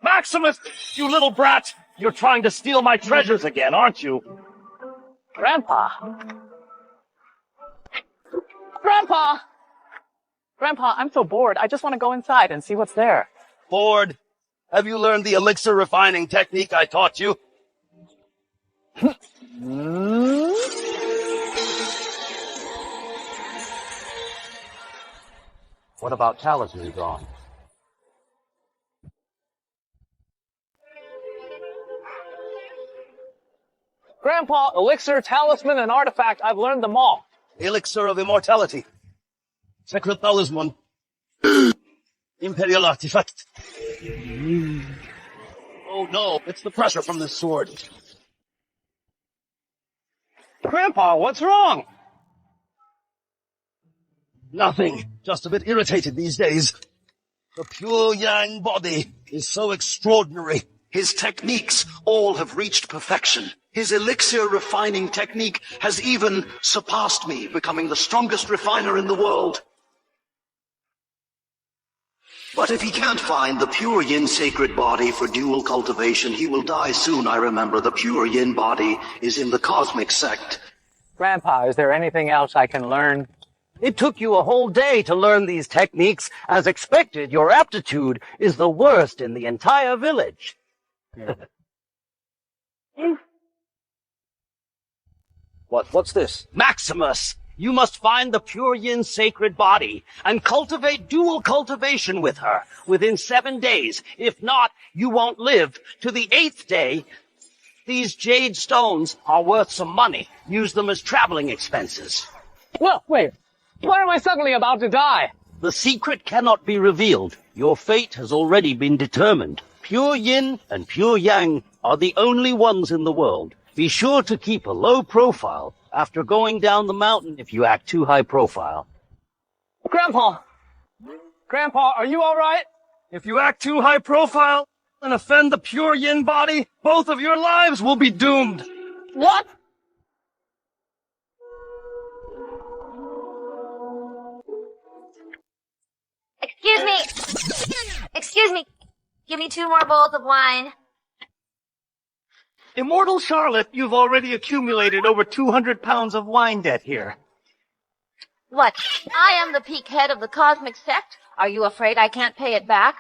Maximus, you little brat! You're trying to steal my treasures again, aren't you? Grandpa! Grandpa! Grandpa, I'm so bored. I just want to go inside and see what's there. Bored? Have you learned the elixir refining technique I taught you? What about Talisman gone? Grandpa, elixir, talisman, and artifact, I've learned them all. Elixir of immortality. Sacred Talisman. Imperial artifact. Oh no, it's the pressure from this sword. Grandpa, what's wrong? Nothing. Just a bit irritated these days. The Pure Yin body is so extraordinary. His techniques all have reached perfection. His elixir refining technique has even surpassed me, becoming the strongest refiner in the world. But if he can't find the Pure Yin Sacred Body for dual cultivation, he will die soon, I remember. The Pure Yin body is in the Cosmic Sect. Grandpa, is there anything else I can learn? It took you a whole day to learn these techniques. As expected, your aptitude is the worst in the entire village. What's this? Maximus! You must find the Pure Yin Sacred Body and cultivate dual cultivation with her within 7 days. If not, you won't live to the 8th day. These jade stones are worth some money. Use them as traveling expenses. Well, wait. Why am I suddenly about to die? The secret cannot be revealed. Your fate has already been determined. Pure Yin and Pure Yang are the only ones in the world. Be sure to keep a low profile after going down the mountain if you act too high profile. Grandpa! Grandpa, are you all right? If you act too high profile and offend the Pure Yin body, both of your lives will be doomed. What? Excuse me. Excuse me. Give me 2 more bowls of wine. Immortal Charlotte, you've already accumulated over 200 pounds of wine debt here. What? I am the peak head of the Cosmic Sect? Are you afraid I can't pay it back?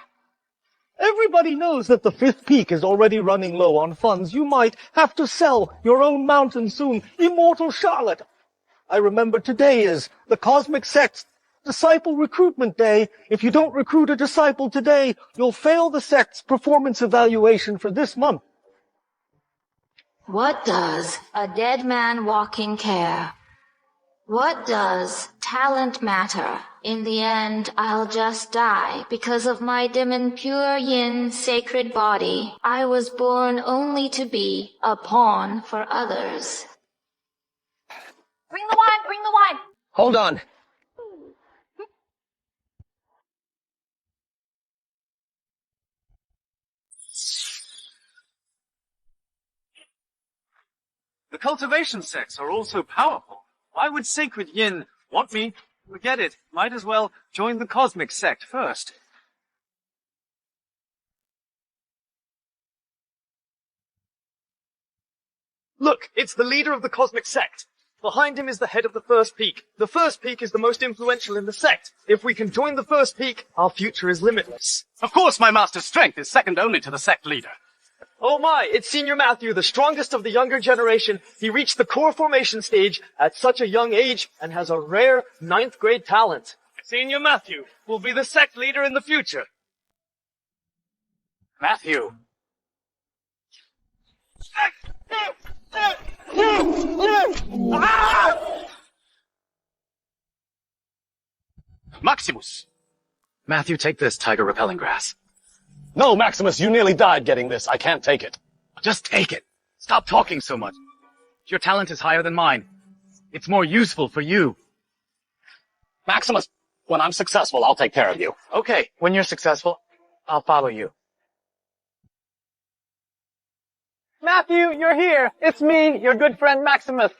Everybody knows that the 5th peak is already running low on funds. You might have to sell your own mountain soon. Immortal Charlotte. I remember today is the Cosmic Sect's Disciple Recruitment Day. If you don't recruit a disciple today, you'll fail the sect's performance evaluation for this month. What does a dead man walking care? What does talent matter? In the end, I'll just die because of my dim and pure yin sacred body. I was born only to be a pawn for others. Bring the wine! Bring the wine! Hold on. The cultivation sects are also powerful. Why would Sacred Yin want me? Forget it. Might as well join the Cosmic Sect first. Look, it's the leader of the Cosmic Sect. Behind him is the head of the First Peak. The First Peak is the most influential in the sect. If we can join the First Peak, our future is limitless. Of course, my master's strength is second only to the sect leader. Oh my, it's Senior Matthew, the strongest of the younger generation. He reached the core formation stage at such a young age and has a rare 9th grade talent. Senior Matthew will be the sect leader in the future. Matthew. Maximus. Matthew, take this tiger repelling grass. No, Maximus, you nearly died getting this. I can't take it. Just take it. Stop talking so much. Your talent is higher than mine. It's more useful for you. Maximus, when I'm successful, I'll take care of you. Okay, when you're successful, I'll follow you. Matthew, you're here. It's me, your good friend Maximus.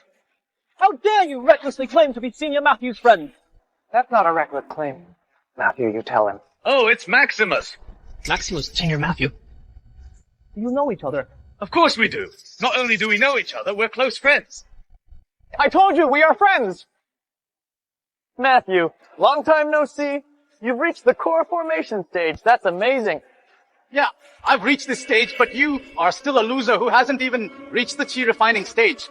How dare you recklessly claim to be Senior Matthew's friend? That's not a reckless claim. Matthew, you tell him. Oh, it's Maximus. Maximus, Tenor Matthew. You know each other. Of course we do. Not only do we know each other, we're close friends. I told you, we are friends! Matthew, long time no see. You've reached the core formation stage. That's amazing. Yeah, I've reached this stage, but you are still a loser who hasn't even reached the chi refining stage.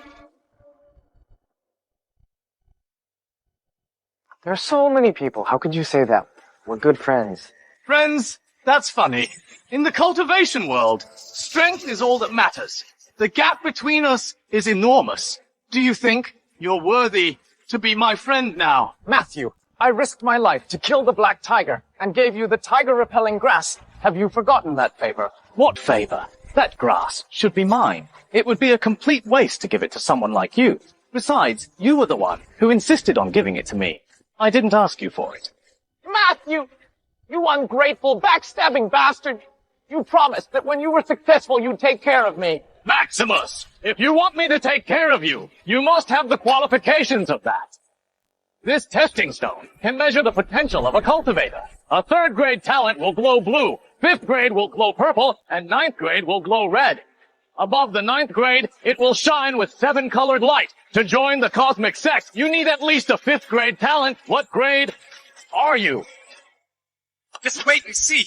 There are so many people. How could you say that? We're good friends. Friends, that's funny. In the cultivation world, strength is all that matters. The gap between us is enormous. Do you think you're worthy to be my friend now? Matthew, I risked my life to kill the black tiger and gave you the tiger-repelling grass. Have you forgotten that favor? What favor? That grass should be mine. It would be a complete waste to give it to someone like you. Besides, you were the one who insisted on giving it to me. I didn't ask you for it. Matthew! You ungrateful, backstabbing bastard! You promised that when you were successful, you'd take care of me. Maximus, if you want me to take care of you, you must have the qualifications of that. This testing stone can measure the potential of a cultivator. A 3rd grade talent will glow blue, 5th grade will glow purple, and 9th grade will glow red. Above the 9th grade, it will shine with 7-colored light. To join the Cosmic Sect, you need at least a 5th grade talent. What grade are you? Just wait and see.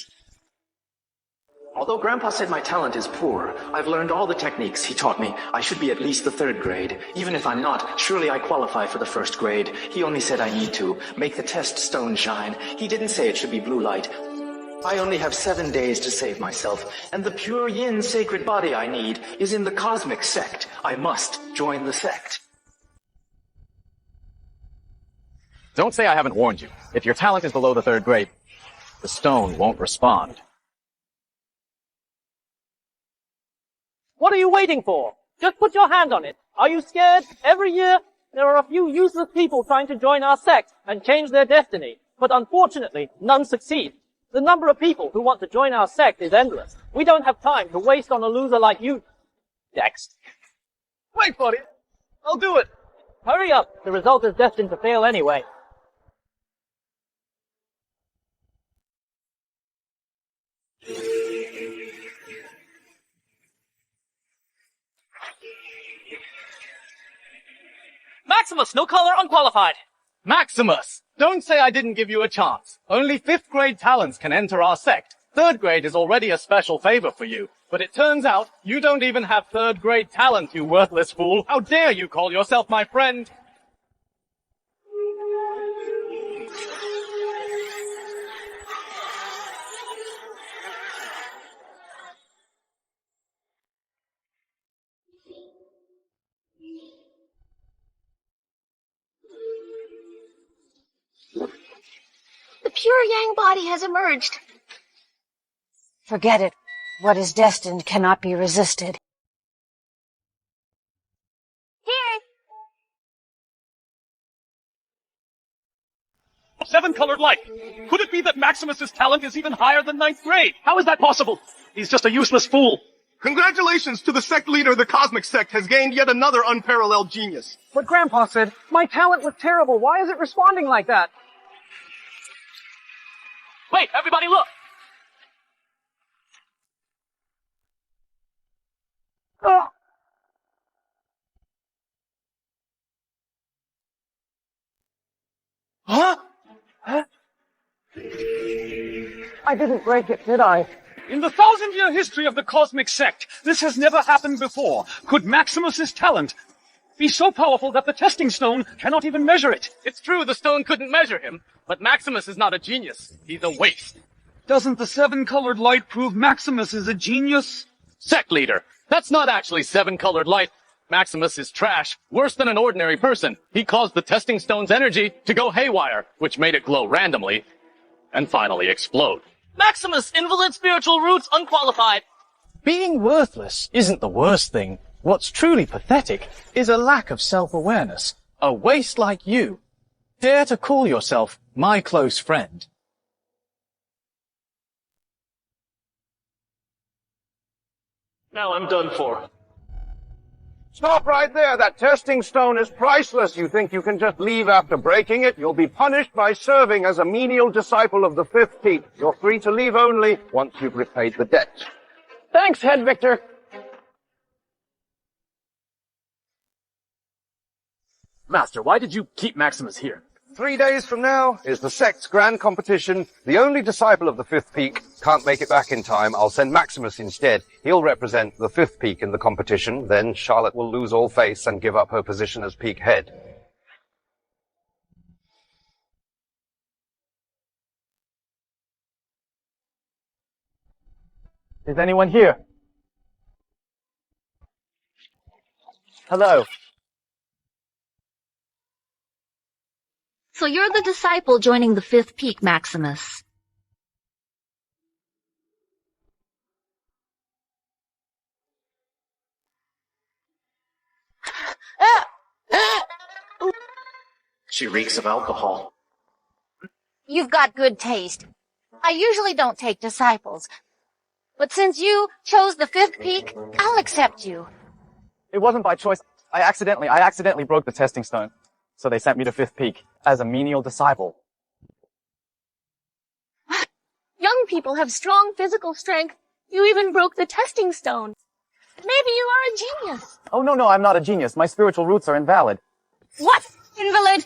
Although Grandpa said my talent is poor, I've learned all the techniques he taught me. I should be at least the 3rd grade. Even if I'm not, surely I qualify for the 1st grade. He only said I need to. Make the test stone shine. He didn't say it should be blue light. I only have 7 days to save myself, and the Pure Yin Sacred Body I need is in the Cosmic Sect. I must join the sect. Don't say I haven't warned you. If your talent is below the 3rd grade, the stone won't respond. What are you waiting for? Just put your hand on it. Are you scared? Every year, there are a few useless people trying to join our sect and change their destiny. But unfortunately, none succeed. The number of people who want to join our sect is endless. We don't have time to waste on a loser like you, Dex. Wait, buddy. I'll do it. Hurry up. The result is destined to fail anyway. Maximus, no color, unqualified. Maximus, don't say I didn't give you a chance. Only 5th grade talents can enter our sect. 3rd grade is already a special favor for you. But it turns out you don't even have 3rd grade talent, you worthless fool. How dare you call yourself my friend? The pure yang body has emerged. Forget it. What is destined cannot be resisted. Here! 7-colored light. Could it be that Maximus's talent is even higher than 9th grade? How is that possible? He's just a useless fool. Congratulations to the sect leader. The Cosmic Sect has gained yet another unparalleled genius. But Grandpa said, my talent was terrible. Why is it responding like that? Wait, everybody look! Huh? I didn't break it, did I? In the 1,000-year history of the Cosmic Sect, this has never happened before. Could Maximus's talent be so powerful that the testing stone cannot even measure it? It's true, the stone couldn't measure him, but Maximus is not a genius. He's a waste. Doesn't the 7-colored light prove Maximus is a genius? Sect leader, that's not actually 7-colored light. Maximus is trash, worse than an ordinary person. He caused the testing stone's energy to go haywire, which made it glow randomly, and finally explode. Maximus, invalid spiritual roots, unqualified. Being worthless isn't the worst thing. What's truly pathetic is a lack of self-awareness. A waste like you. Dare to call yourself my close friend. Now I'm done for. Stop right there. That testing stone is priceless. You think you can just leave after breaking it? You'll be punished by serving as a menial disciple of the fifth peak. You're free to leave only once you've repaid the debt. Thanks, Head Victor. Master, why did you keep Maximus here? 3 days from now is the sect's grand competition. The only disciple of the fifth peak can't make it back in time. I'll send Maximus instead. He'll represent the fifth peak in the competition. Then Charlotte will lose all face and give up her position as peak head. Is anyone here? Hello. So you're the disciple joining the fifth peak, Maximus. She reeks of alcohol. You've got good taste. I usually don't take disciples. But since you chose the fifth peak, I'll accept you. It wasn't by choice. I accidentally broke the testing stone. So they sent me to fifth peak as a menial disciple. Young people have strong physical strength. You even broke the testing stone. Maybe you are a genius. Oh, no, I'm not a genius. My spiritual roots are invalid. What? Invalid?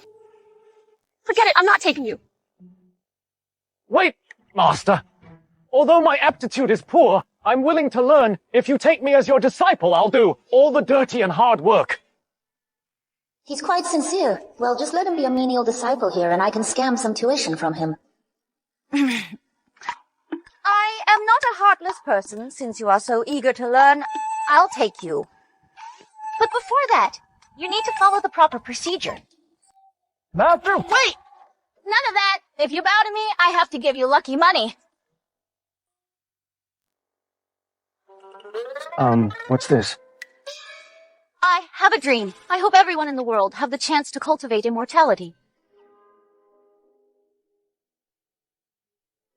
Forget it, I'm not taking you. Wait, Master. Although my aptitude is poor, I'm willing to learn. If you take me as your disciple, I'll do all the dirty and hard work. He's quite sincere. Well, just let him be a menial disciple here, and I can scam some tuition from him. I am not a heartless person, since you are so eager to learn. I'll take you. But before that, you need to follow the proper procedure. Master, wait! None of that. If you bow to me, I have to give you lucky money. What's this? I have a dream. I hope everyone in the world have the chance to cultivate immortality.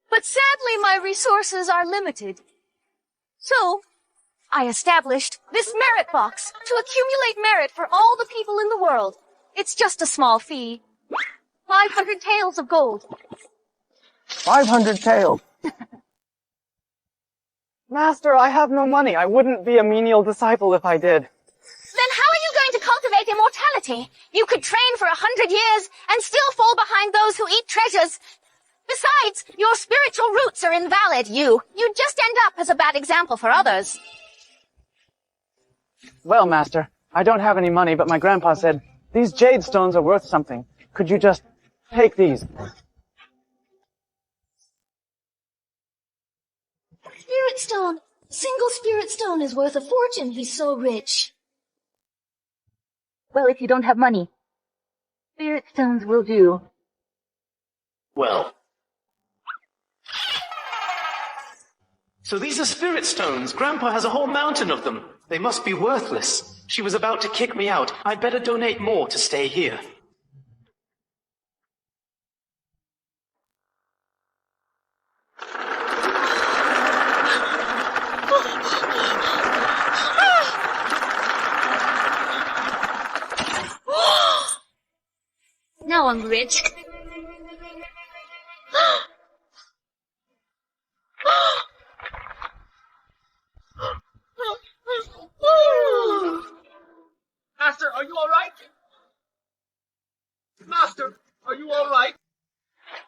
But sadly, my resources are limited. So, I established this merit box to accumulate merit for all the people in the world. It's just a small fee. 500 taels of gold. 500 taels. Master, I have no money. I wouldn't be a menial disciple if I did. Then how are you going to cultivate immortality? You could train for 100 years and still fall behind those who eat treasures. Besides, your spiritual roots are invalid. You'd just end up as a bad example for others. Well, Master, I don't have any money, but my grandpa said, these jade stones are worth something. Could you just take these? Spirit stone. Single spirit stone is worth a fortune. He's so rich. Well, if you don't have money, spirit stones will do. Well. So these are spirit stones. Grandpa has a whole mountain of them. They must be worthless. She was about to kick me out. I'd better donate more to stay here. Now I'm rich. Master, are you all right? Master, are you all right?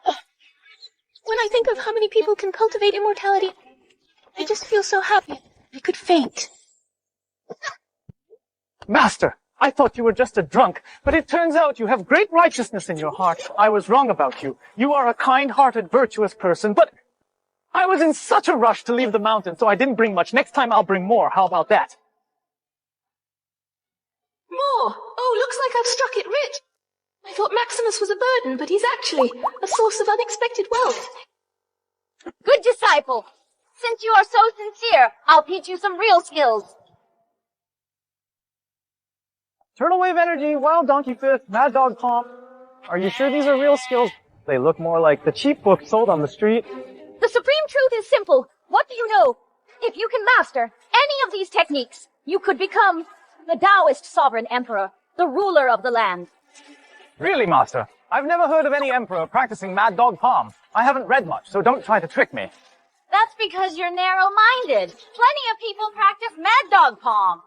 When I think of how many people can cultivate immortality, I just feel so happy. I could faint. Master, I thought you were just a drunk, but it turns out you have great righteousness in your heart. I was wrong about you. You are a kind-hearted, virtuous person, but I was in such a rush to leave the mountain, so I didn't bring much. Next time I'll bring more. How about that? More? Oh, looks like I've struck it rich. I thought Maximus was a burden, but he's actually a source of unexpected wealth. Good disciple. Since you are so sincere, I'll teach you some real skills. Turtle wave energy, wild donkey fist, mad dog pomp. Are you sure these are real skills? They look more like the cheap books sold on the street. The supreme truth is simple. What do you know? If you can master any of these techniques, you could become The Taoist sovereign emperor, the ruler of the land. Really, Master? I've never heard of any emperor practicing Mad Dog Palm. I haven't read much, so don't try to trick me. That's because you're narrow-minded. Plenty of people practice Mad Dog Palm.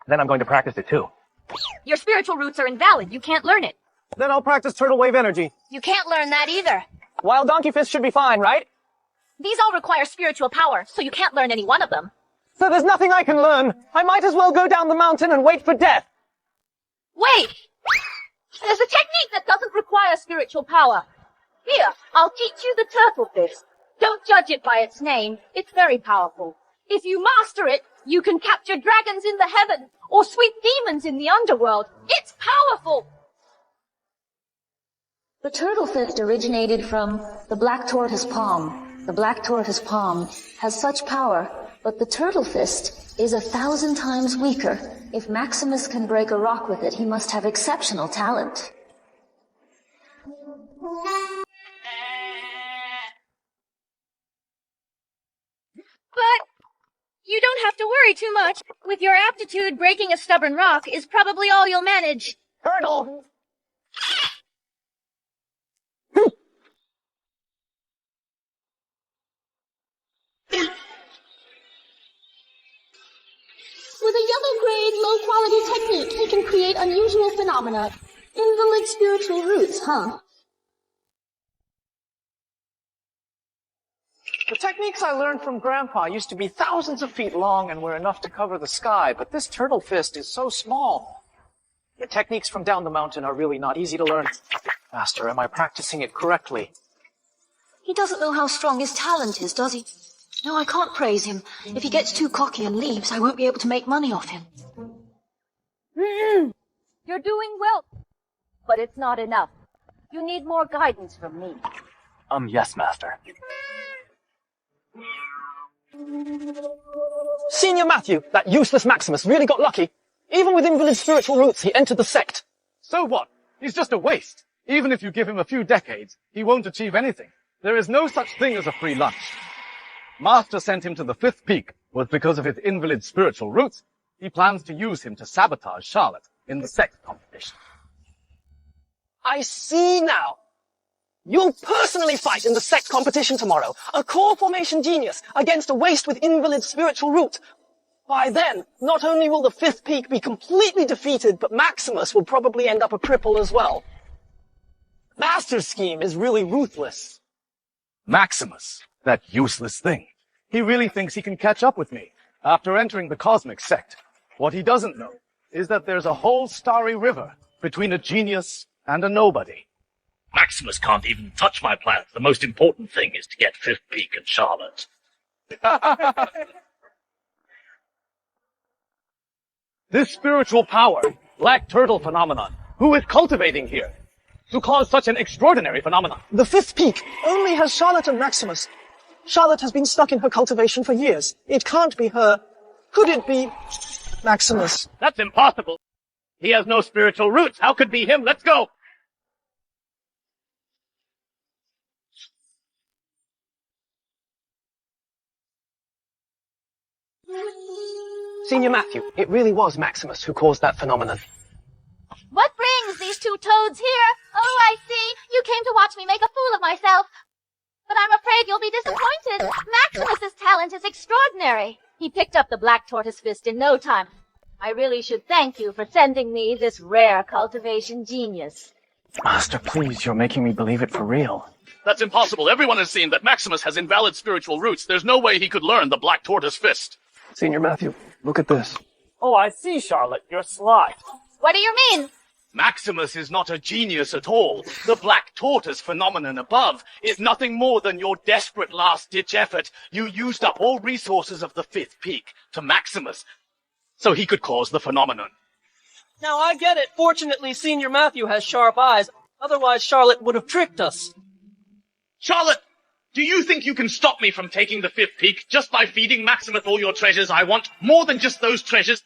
Then I'm going to practice it too. Your spiritual roots are invalid. You can't learn it. Then I'll practice Turtle Wave Energy. You can't learn that either. Wild Donkey Fist should be fine, right? These all require spiritual power, so you can't learn any one of them. So there's nothing I can learn. I might as well go down the mountain and wait for death. Wait! There's a technique that doesn't require spiritual power. Here, I'll teach you the turtle fist. Don't judge it by its name. It's very powerful. If you master it, you can capture dragons in the heavens or sweep demons in the underworld. It's powerful! The turtle fist originated from the black tortoise palm. The black tortoise palm has such power, but the turtle fist is 1,000 times weaker. If Maximus can break a rock with it, he must have exceptional talent. But you don't have to worry too much. With your aptitude, breaking a stubborn rock is probably all you'll manage. Turtle! With a yellow-grade, low-quality technique, he can create unusual phenomena. Invalid spiritual roots, huh? The techniques I learned from Grandpa used to be thousands of feet long and were enough to cover the sky, but this turtle fist is so small. The techniques from down the mountain are really not easy to learn. Master, am I practicing it correctly? He doesn't know how strong his talent is, does he? No, I can't praise him. If he gets too cocky and leaves, I won't be able to make money off him. You're doing well, but it's not enough. You need more guidance from me. Yes, Master. Senior Matthew, that useless Maximus, really got lucky. Even with invalid spiritual roots, he entered the sect. So what? He's just a waste. Even if you give him a few decades, he won't achieve anything. There is no such thing as a free lunch. Master sent him to the 5th peak was because of his invalid spiritual roots. He plans to use him to sabotage Charlotte in the sect competition. I see now. You'll personally fight in the sect competition tomorrow, a core formation genius against a waste with invalid spiritual root. By then, not only will the 5th peak be completely defeated, but Maximus will probably end up a cripple as well. Master's scheme is really ruthless. Maximus, that useless thing. He really thinks he can catch up with me after entering the Cosmic Sect. What he doesn't know is that there's a whole starry river between a genius and a nobody. Maximus can't even touch my plans. The most important thing is to get 5th Peak and Charlotte. This spiritual power, Black Turtle phenomenon, who is cultivating here to cause such an extraordinary phenomenon? The 5th peak only has Charlotte and Maximus. Charlotte has been stuck in her cultivation for years. It can't be her. Could it be Maximus? That's impossible. He has no spiritual roots. How could it be him? Let's go. Senior Matthew, it really was Maximus who caused that phenomenon. What brings these two toads here? Oh, I see. You came to watch me make a fool of myself. But I'm afraid you'll be disappointed. Maximus's talent is extraordinary. He picked up the black tortoise fist in no time. I really should thank you for sending me this rare cultivation genius. Master, please, you're making me believe it for real. That's impossible. Everyone has seen that Maximus has invalid spiritual roots. There's no way he could learn the Black Tortoise Fist. Senior Matthew, look at this. Oh, I see, Charlotte. You're sly. What do you mean? Maximus is not a genius at all. The Black Tortoise phenomenon above is nothing more than your desperate last-ditch effort. You used up all resources of the 5th peak to Maximus, so he could cause the phenomenon. Now, I get it. Fortunately, Senior Matthew has sharp eyes. Otherwise, Charlotte would have tricked us. Charlotte, do you think you can stop me from taking the 5th peak just by feeding Maximus all your treasures? I want more than just those treasures.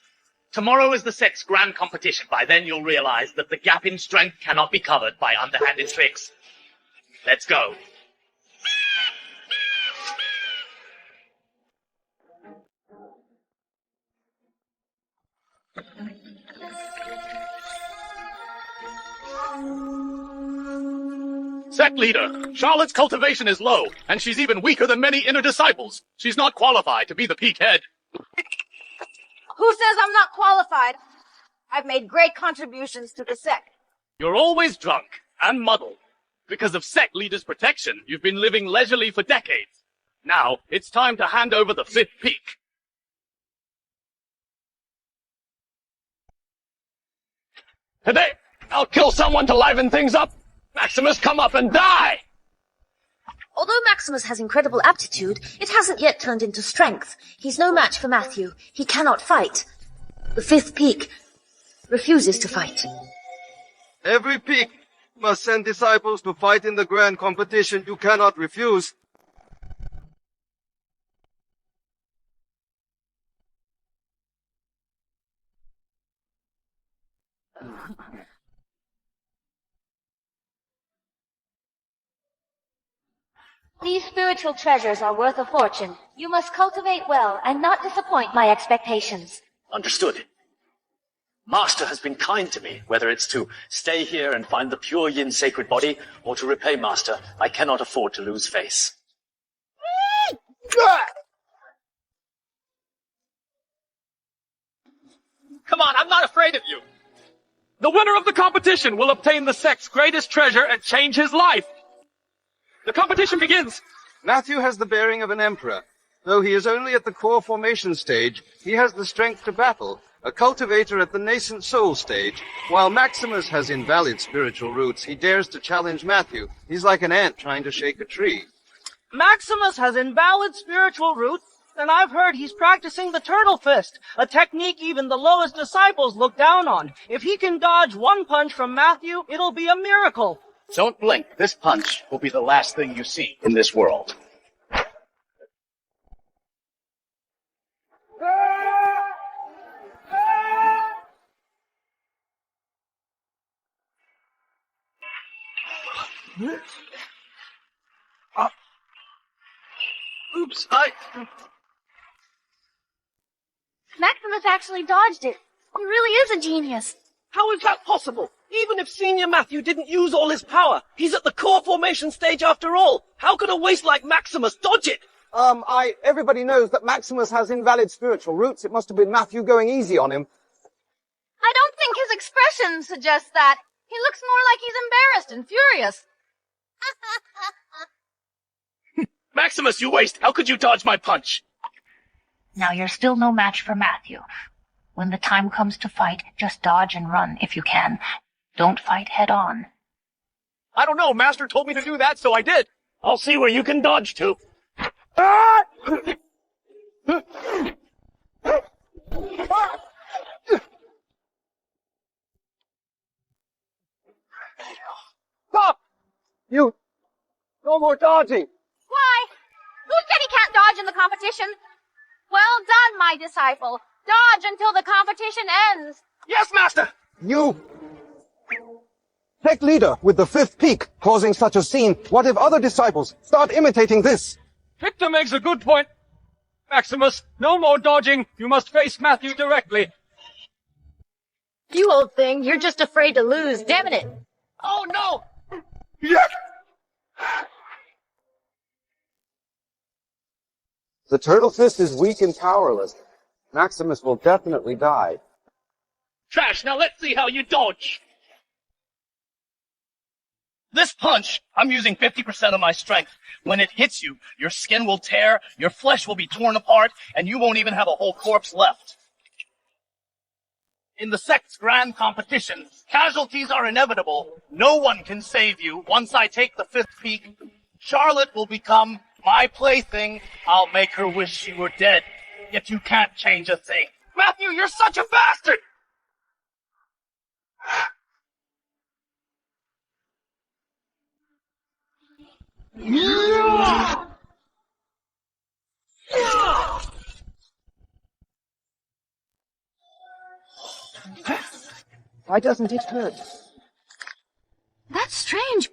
Tomorrow is the sect's grand competition. By then you'll realize that the gap in strength cannot be covered by underhanded tricks. Let's go. Sect leader, Charlotte's cultivation is low, and she's even weaker than many inner disciples. She's not qualified to be the peak head. Who says I'm not qualified? I've made great contributions to the sect. You're always drunk and muddled. Because of sect leader's protection, you've been living leisurely for decades. Now, it's time to hand over the fifth peak. Today, I'll kill someone to liven things up. Maximus, come up and die! Although Maximus has incredible aptitude, it hasn't yet turned into strength. He's no match for Matthew. He cannot fight. The fifth peak refuses to fight. Every peak must send disciples to fight in the grand competition. You cannot refuse. These spiritual treasures are worth a fortune. You must cultivate well and not disappoint my expectations. Understood. Master has been kind to me, whether it's to stay here and find the Pure Yin Sacred Body, or to repay Master. I cannot afford to lose face. Come on, I'm not afraid of you. The winner of the competition will obtain the sect's greatest treasure and change his life. The competition begins. Matthew has the bearing of an emperor. Though he is only at the core formation stage, he has the strength to battle, a cultivator at the nascent soul stage. While Maximus has invalid spiritual roots, he dares to challenge Matthew. He's like an ant trying to shake a tree. Maximus has invalid spiritual roots, and I've heard he's practicing the turtle fist, a technique even the lowest disciples look down on. If he can dodge one punch from Matthew, it'll be a miracle. Don't blink. This punch will be the last thing you see in this world. Oops, Maximus actually dodged it. He really is a genius. How is that possible? Even if Senior Matthew didn't use all his power, he's at the core formation stage after all. How could a waste like Maximus dodge it? Everybody knows that Maximus has invalid spiritual roots. It must have been Matthew going easy on him. I don't think his expression suggests that. He looks more like he's embarrassed and furious. Maximus, you waste! How could you dodge my punch? Now you're still no match for Matthew. When the time comes to fight, just dodge and run if you can. Don't fight head on. I don't know. Master told me to do that, so I did. I'll see where you can dodge to. Stop! You! No more dodging! Why? Who said he can't dodge in the competition? Well done, my disciple. Dodge until the competition ends. Yes, Master! You! Sect leader with the fifth peak causing such a scene. What if other disciples start imitating this? Victor makes a good point. Maximus, no more dodging. You must face Matthew directly. You old thing, you're just afraid to lose, damn it. Oh, no! Yes! The turtle fist is weak and powerless. Maximus will definitely die. Trash, now let's see how you dodge. This punch, I'm using 50% of my strength. When it hits you, your skin will tear, your flesh will be torn apart, and you won't even have a whole corpse left. In the sect's grand competition, casualties are inevitable. No one can save you. Once I take the fifth peak, Charlotte will become my plaything. I'll make her wish she were dead. Yet you can't change a thing. Matthew, you're such a bastard! Why doesn't it hurt? That's strange.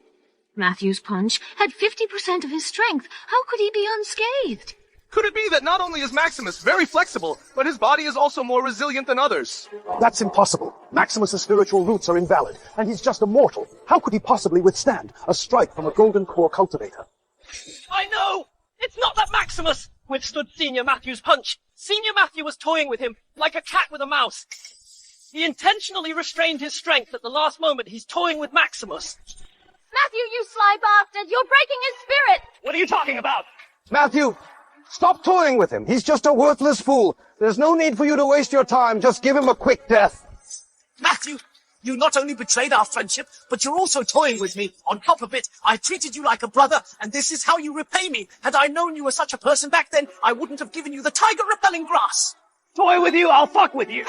Matthew's punch had 50% of his strength. How could he be unscathed? Could it be that not only is Maximus very flexible, but his body is also more resilient than others? That's impossible. Maximus's spiritual roots are invalid, and he's just a mortal. How could he possibly withstand a strike from a golden core cultivator? I know! It's not that Maximus withstood Senior Matthew's punch. Senior Matthew was toying with him like a cat with a mouse. He intentionally restrained his strength at the last moment. He's toying with Maximus. Matthew, you sly bastard! You're breaking his spirit! What are you talking about? Matthew, stop toying with him. He's just a worthless fool. There's no need for you to waste your time. Just give him a quick death. Matthew, you not only betrayed our friendship, but you're also toying with me. On top of it, I treated you like a brother, and this is how you repay me. Had I known you were such a person back then, I wouldn't have given you the tiger-repelling grass. Toy with you, I'll fuck with you.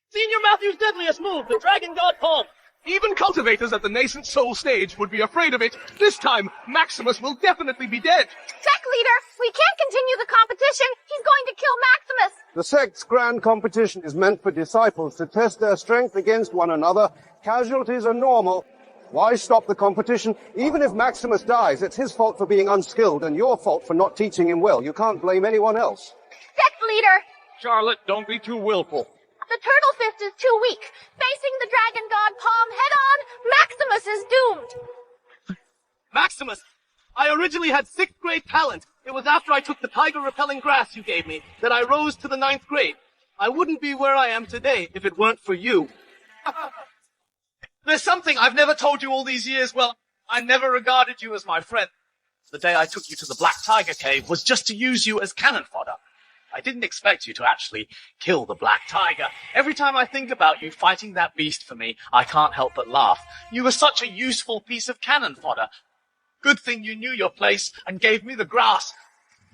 Senior Matthew's deadliest move, the Dragon God Palm. Even cultivators at the nascent soul stage would be afraid of it. This time, Maximus will definitely be dead. Sect leader, we can't continue the competition. He's going to kill Maximus. The sect's grand competition is meant for disciples to test their strength against one another. Casualties are normal. Why stop the competition? Even if Maximus dies, it's his fault for being unskilled and your fault for not teaching him well. You can't blame anyone else. Sect leader, Charlotte, don't be too willful. the turtle fist is too weak. Facing the dragon god palm head on, Maximus is doomed. Maximus, I originally had 6th grade talent. It was after I took the tiger-repelling grass you gave me that I rose to the 9th grade. I wouldn't be where I am today if it weren't for you. There's something I've never told you all these years. Well, I never regarded you as my friend. The day I took you to the Black Tiger Cave was just to use you as cannon fodder. I didn't expect you to actually kill the Black Tiger. Every time I think about you fighting that beast for me, I can't help but laugh. You were such a useful piece of cannon fodder. Good thing you knew your place and gave me the grass.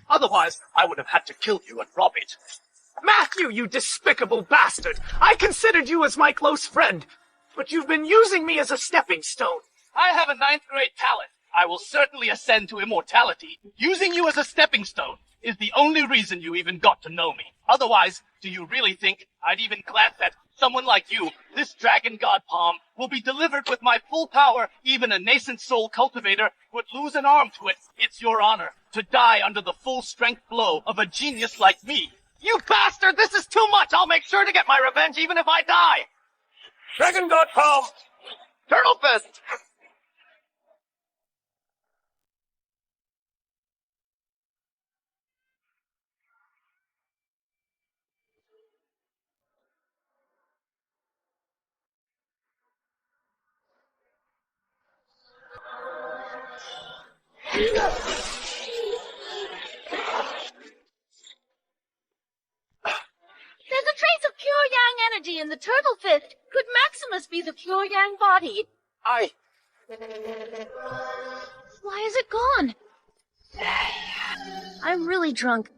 Otherwise, I would have had to kill you and rob it. Matthew, you despicable bastard! I considered you as my close friend, but you've been using me as a stepping stone. I have a 9th grade talent. I will certainly ascend to immortality. Using you as a stepping stone is the only reason you even got to know me. Otherwise, do you really think I'd even glance at someone like you, this dragon god palm, will be delivered with my full power? Even a nascent soul cultivator would lose an arm to it. It's your honor to die under the full strength blow of a genius like me. You bastard! This is too much! I'll make sure to get my revenge even if I die! Dragon god palm! Turtle fist! There's a trace of pure yang energy in the turtle fist. Could Maximus be the pure yang body? Why is it gone? I'm really drunk.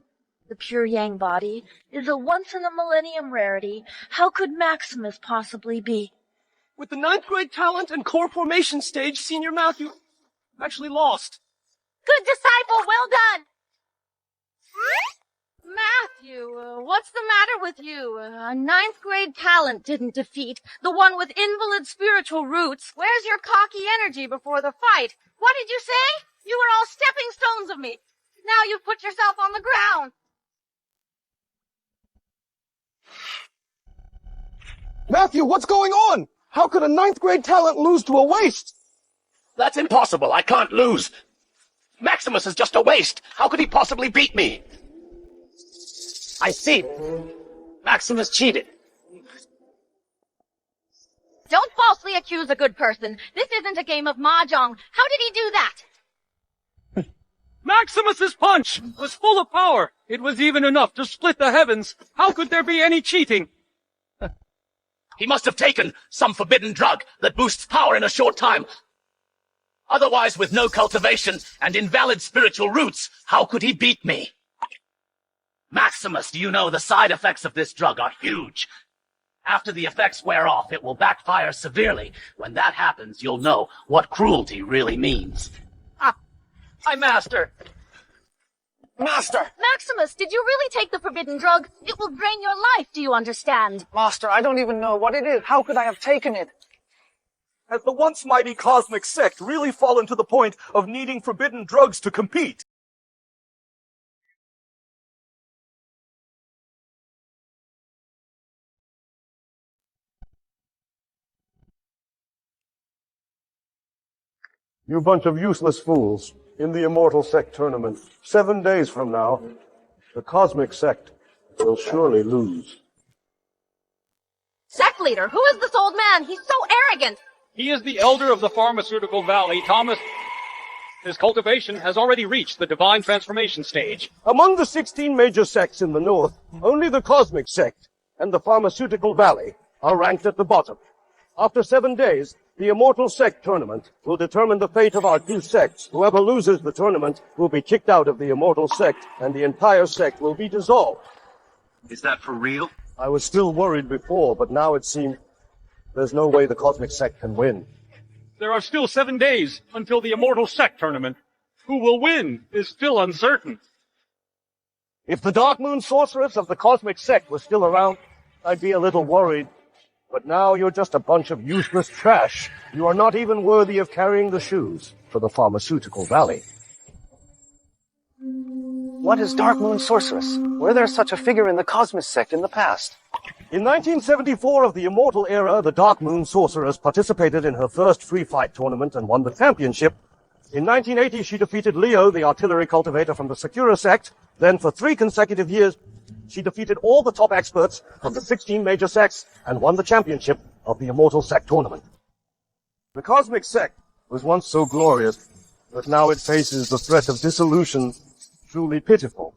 The pure yang body is a once-in-a-millennium rarity. How could Maximus possibly be? With the 9th grade talent and core formation stage, Senior Matthew actually lost. Good disciple, well done! Matthew, what's the matter with you? A 9th grade talent didn't defeat the one with invalid spiritual roots. Where's your cocky energy before the fight? What did you say? You were all stepping stones of me. Now you've put yourself on the ground. Matthew, what's going on? How could a 9th grade talent lose to a waste? That's impossible. I can't lose. Maximus is just a waste. How could he possibly beat me? I see. Maximus cheated. Don't falsely accuse a good person. This isn't a game of mahjong. How did he do that? Maximus's punch was full of power. It was even enough to split the heavens. How could there be any cheating? He must have taken some forbidden drug that boosts power in a short time. Otherwise, with no cultivation and invalid spiritual roots, how could he beat me? Maximus, do you know the side effects of this drug are huge? After the effects wear off, it will backfire severely. When that happens, you'll know what cruelty really means. Master! Maximus, did you really take the forbidden drug? It will drain your life, do you understand? Master, I don't even know what it is. How could I have taken it? Has the once mighty Cosmic Sect really fallen to the point of needing forbidden drugs to compete? You bunch of useless fools. In the Immortal Sect tournament, 7 days from now, the Cosmic Sect will surely lose. Sect leader, who is this old man? He's so arrogant. He is the elder of the Pharmaceutical Valley, Thomas. His cultivation has already reached the divine transformation stage. Among the 16 major sects in the north, only the Cosmic Sect and the Pharmaceutical Valley are ranked at the bottom. After 7 days, the Immortal Sect tournament will determine the fate of our two sects. Whoever loses the tournament will be kicked out of the Immortal Sect, and the entire sect will be dissolved. Is that for real? I was still worried before, but now it seems there's no way the Cosmic Sect can win. There are still 7 days until the Immortal Sect tournament. Who will win is still uncertain. If the Dark Moon Sorceress of the Cosmic Sect was still around, I'd be a little worried. But now you're just a bunch of useless trash. You are not even worthy of carrying the shoes for the Pharmaceutical Valley. What is Dark Moon Sorceress? Were there such a figure in the Cosmic Sect in the past? In 1974 of the Immortal Era, the Dark Moon Sorceress participated in her first free fight tournament and won the championship. In 1980, she defeated Leo, the artillery cultivator from the Secura Sect. Then, for 3 consecutive years, she defeated all the top experts from the 16 major sects and won the championship of the Immortal Sect tournament. The Cosmic Sect was once so glorious, but now it faces the threat of dissolution, truly pitiful.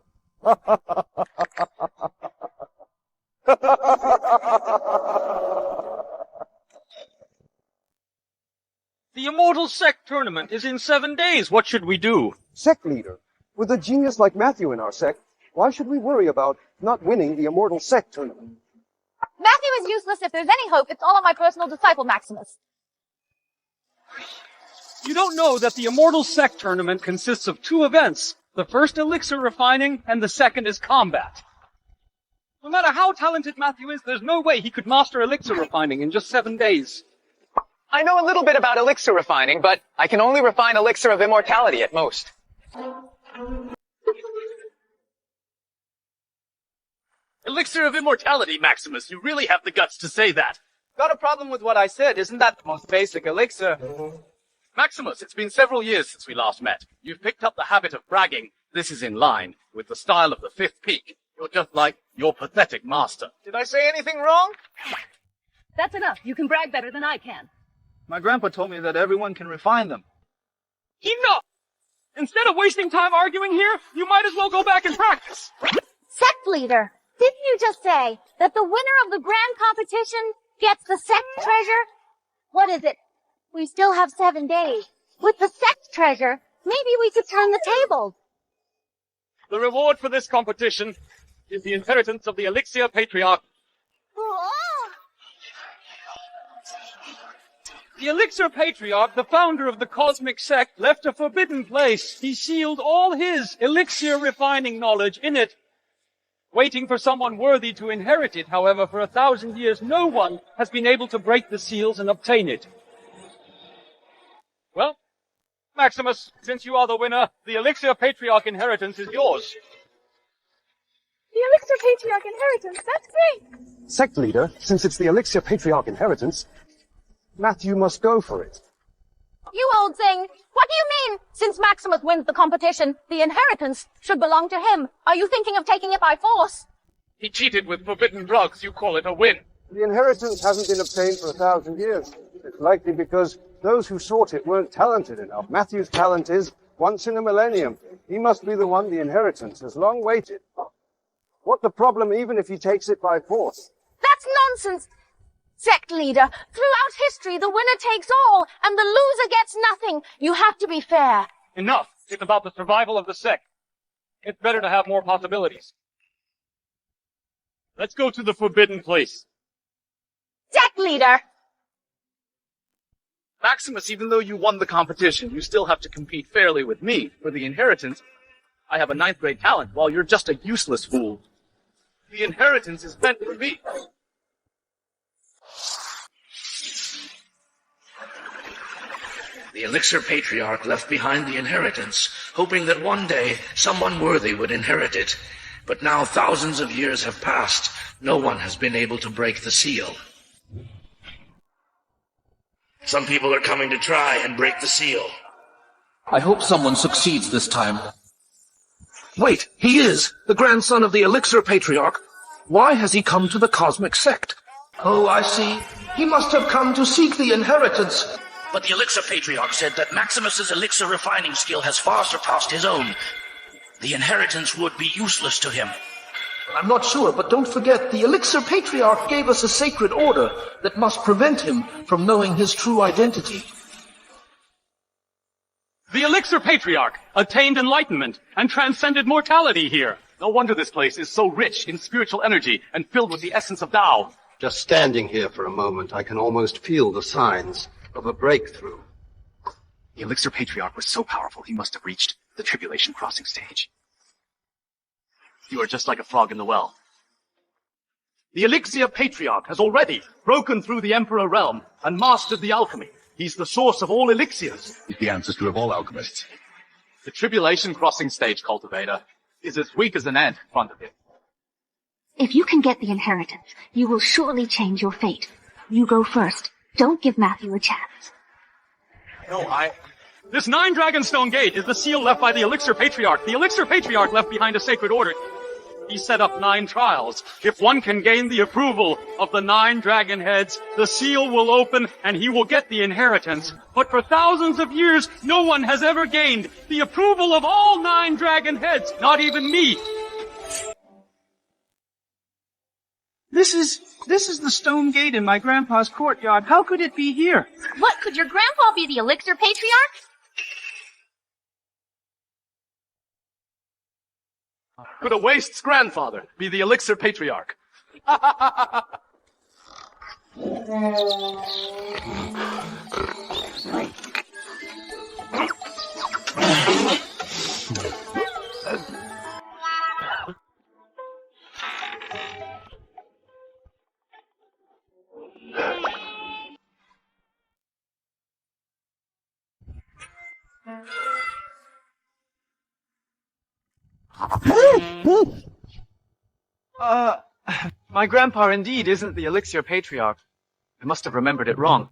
The Immortal Sect tournament is in 7 days. What should we do? Sect leader, with a genius like Matthew in our sect, why should we worry about not winning the Immortal Sect tournament? Matthew is useless. If there's any hope, it's all on my personal disciple, Maximus. You don't know that the Immortal Sect tournament consists of 2 events. The first, elixir refining, and the second is combat. No matter how talented Matthew is, there's no way he could master elixir refining in just 7 days. I know a little bit about elixir refining, but I can only refine elixir of immortality at most. Elixir of immortality, Maximus. You really have the guts to say that. Got a problem with what I said? Isn't that the most basic elixir? Maximus, it's been several years since we last met. You've picked up the habit of bragging. This is in line with the style of the 5th peak. You're just like your pathetic master. Did I say anything wrong? That's enough. You can brag better than I can. My grandpa told me that everyone can refine them. Enough! Instead of wasting time arguing here, you might as well go back and practice. Sect leader, didn't you just say that the winner of the grand competition gets the sect treasure? What is it? We still have 7 days. With the sect treasure, maybe we could turn the tables. The reward for this competition is the inheritance of the Elixir Patriarch. The Elixir Patriarch, the founder of the Cosmic Sect, left a forbidden place. He sealed all his elixir refining knowledge in it, waiting for someone worthy to inherit it. However, for 1,000 years, no one has been able to break the seals and obtain it. Well, Maximus, since you are the winner, the Elixir Patriarch inheritance is yours. The Elixir Patriarch inheritance, that's great! Sect leader, since it's the Elixir Patriarch inheritance, Matthew must go for it. You old thing! What do you mean? Since Maximus wins the competition, the inheritance should belong to him. Are you thinking of taking it by force? He cheated with forbidden drugs. You call it a win. The inheritance hasn't been obtained for 1,000 years. It's likely because those who sought it weren't talented enough. Matthew's talent is once in a millennium. He must be the one the inheritance has long waited. What's the problem even if he takes it by force? That's nonsense! Sect leader, throughout history, the winner takes all, and the loser gets nothing. You have to be fair. Enough! It's about the survival of the sect. It's better to have more possibilities. Let's go to the forbidden place. Sect leader! Maximus, even though you won the competition, you still have to compete fairly with me for the inheritance. I have a 9th grade talent, while you're just a useless fool. The inheritance is meant for me. The Elixir Patriarch left behind the inheritance, hoping that one day someone worthy would inherit it. But now thousands of years have passed. No one has been able to break the seal. Some people are coming to try and break the seal. I hope someone succeeds this time. Wait, he is! The grandson of the Elixir Patriarch. Why has he come to the Cosmic Sect? Oh, I see. He must have come to seek the inheritance. But the Elixir Patriarch said that Maximus's elixir refining skill has far surpassed his own. The inheritance would be useless to him. I'm not sure, but don't forget, the Elixir Patriarch gave us a sacred order that must prevent him from knowing his true identity. The Elixir Patriarch attained enlightenment and transcended mortality here. No wonder this place is so rich in spiritual energy and filled with the essence of Tao. Just standing here for a moment, I can almost feel the signs of a breakthrough. The Elixir Patriarch was so powerful he must have reached the tribulation crossing stage. You are just like a frog in the well. The Elixir Patriarch has already broken through the Emperor realm and mastered the alchemy. He's the source of all elixirs. The ancestor of all alchemists. The tribulation crossing stage cultivator is as weak as an ant in front of him. If you can get the inheritance, you will surely change your fate. You go first. Don't give Matthew a chance. No, This 9 Dragonstone Gate is the seal left by the Elixir Patriarch. The Elixir Patriarch left behind a sacred order. He set up 9 trials. If one can gain the approval of the 9 dragon heads, the seal will open and he will get the inheritance. But for thousands of years, no one has ever gained the approval of all 9 dragon heads, not even me. This is the stone gate in my grandpa's courtyard. How could it be here? What, could your grandpa be the Elixir Patriarch? Could a waste's grandfather be the Elixir Patriarch? My grandpa indeed isn't the Elixir Patriarch. I must have remembered it wrong.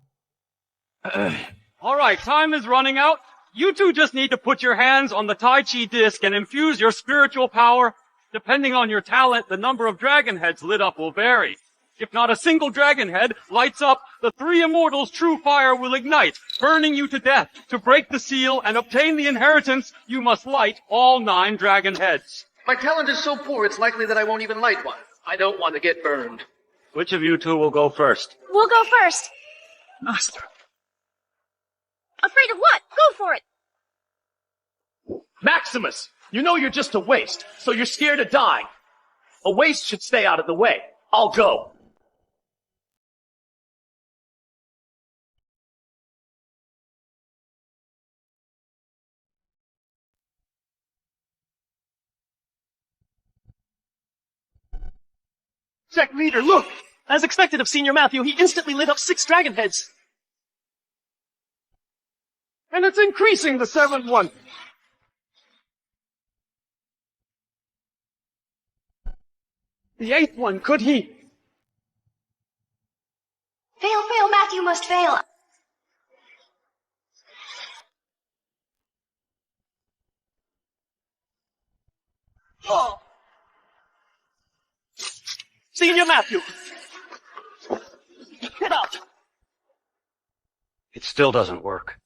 All right, time is running out. You two just need to put your hands on the Tai Chi disc and infuse your spiritual power. Depending on your talent, the number of dragon heads lit up will vary. If not a single dragon head lights up, the 3 immortals' true fire will ignite, burning you to death. To break the seal and obtain the inheritance, you must light all 9 dragon heads. My talent is so poor, it's likely that I won't even light one. I don't want to get burned. Which of you two will go first? We'll go first. Master. Afraid of what? Go for it. Maximus, you know you're just a waste, so you're scared of dying. A waste should stay out of the way. I'll go. Sect leader, look! As expected of Senior Matthew, he instantly lit up 6 dragon heads. And it's increasing the 7th one. The 8th one, could he? Fail, fail, Matthew must fail. Oh. Senior Matthew! Get out! It still doesn't work.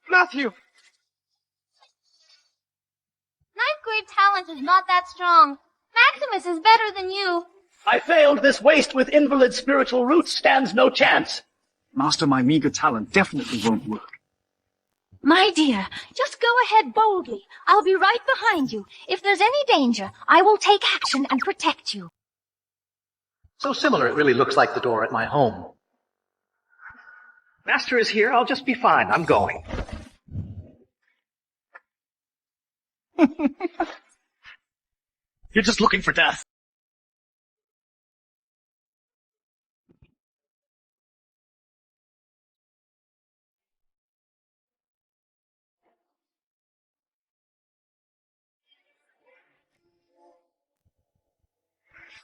Matthew! 9th grade talent is not that strong. Maximus is better than you. I failed. This waste with invalid spiritual roots stands no chance. Master, my meager talent definitely won't work. My dear, just go ahead boldly. I'll be right behind you. If there's any danger, I will take action and protect you. So similar it really looks like the door at my home. Master is here, I'll just be fine. I'm going. You're just looking for death.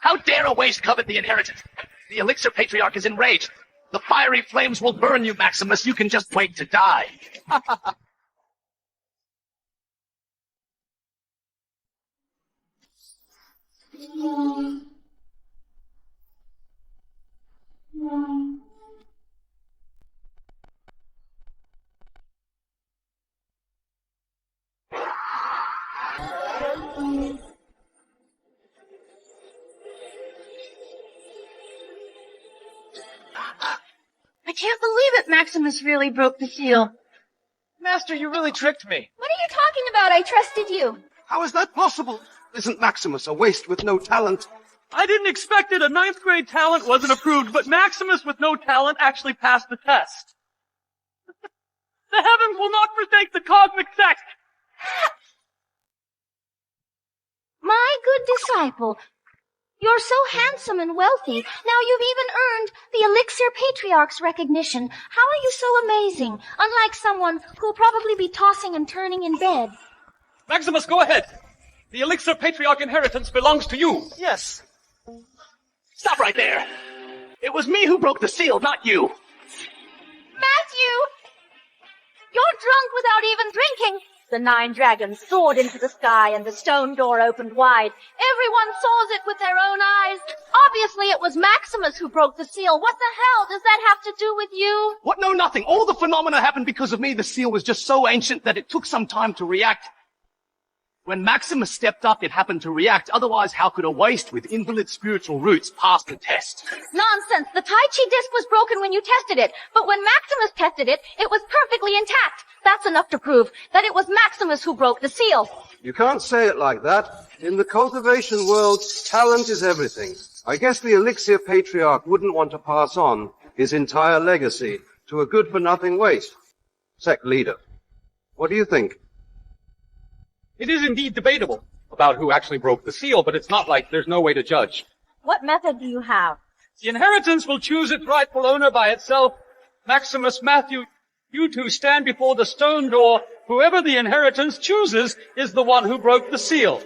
How dare a waste covet the inheritance? The Elixir Patriarch is enraged. The fiery flames will burn you, Maximus. You can just wait to die. I can't believe it. Maximus really broke the seal. Master, you really tricked me. What are you talking about? I trusted you. How is that possible? Isn't Maximus a waste with no talent? I didn't expect it. A 9th grade talent wasn't approved, but Maximus with no talent actually passed the test. The heavens will not forsake the Cosmic Sect. My good disciple. You're so handsome and wealthy. Now you've even earned the Elixir Patriarch's recognition. How are you so amazing? Unlike someone who'll probably be tossing and turning in bed. Maximus, go ahead. The Elixir Patriarch inheritance belongs to you. Yes. Stop right there. It was me who broke the seal, not you. Matthew! You're drunk without even drinking. The 9 dragons soared into the sky and the stone door opened wide. Everyone saw it with their own eyes. Obviously it was Maximus who broke the seal. What the hell does that have to do with you? What? No, nothing. All the phenomena happened because of me. The seal was just so ancient that it took some time to react. When Maximus stepped up, it happened to react. Otherwise, how could a waste with invalid spiritual roots pass the test? Nonsense. The Tai Chi disc was broken when you tested it. But when Maximus tested it, it was perfectly intact. That's enough to prove that it was Maximus who broke the seal. You can't say it like that. In the cultivation world, talent is everything. I guess the Elixir Patriarch wouldn't want to pass on his entire legacy to a good-for-nothing waste. Sect leader, what do you think? It is indeed debatable about who actually broke the seal, but it's not like there's no way to judge. What method do you have? The inheritance will choose its rightful owner by itself. Maximus, Matthew, you two stand before the stone door. Whoever the inheritance chooses is the one who broke the seal.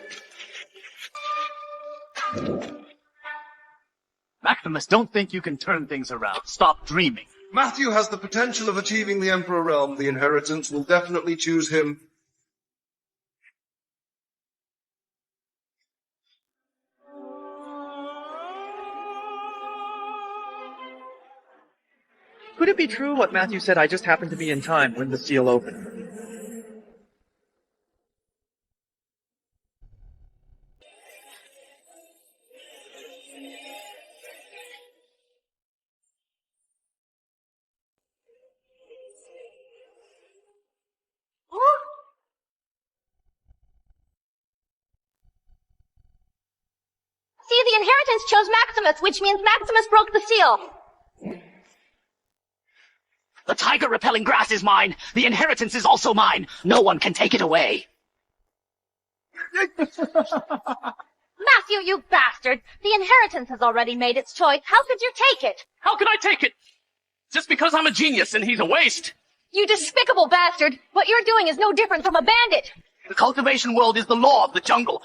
Maximus, don't think you can turn things around. Stop dreaming. Matthew has the potential of achieving the Emperor realm. The inheritance will definitely choose him. Could it be true what Matthew said? I just happened to be in time when the seal opened. See, the inheritance chose Maximus, which means Maximus broke the seal. The tiger-repelling grass is mine. The inheritance is also mine. No one can take it away. Matthew, you bastard! The inheritance has already made its choice. How could you take it? How could I take it? Just because I'm a genius and he's a waste. You despicable bastard! What you're doing is no different from a bandit! The cultivation world is the law of the jungle.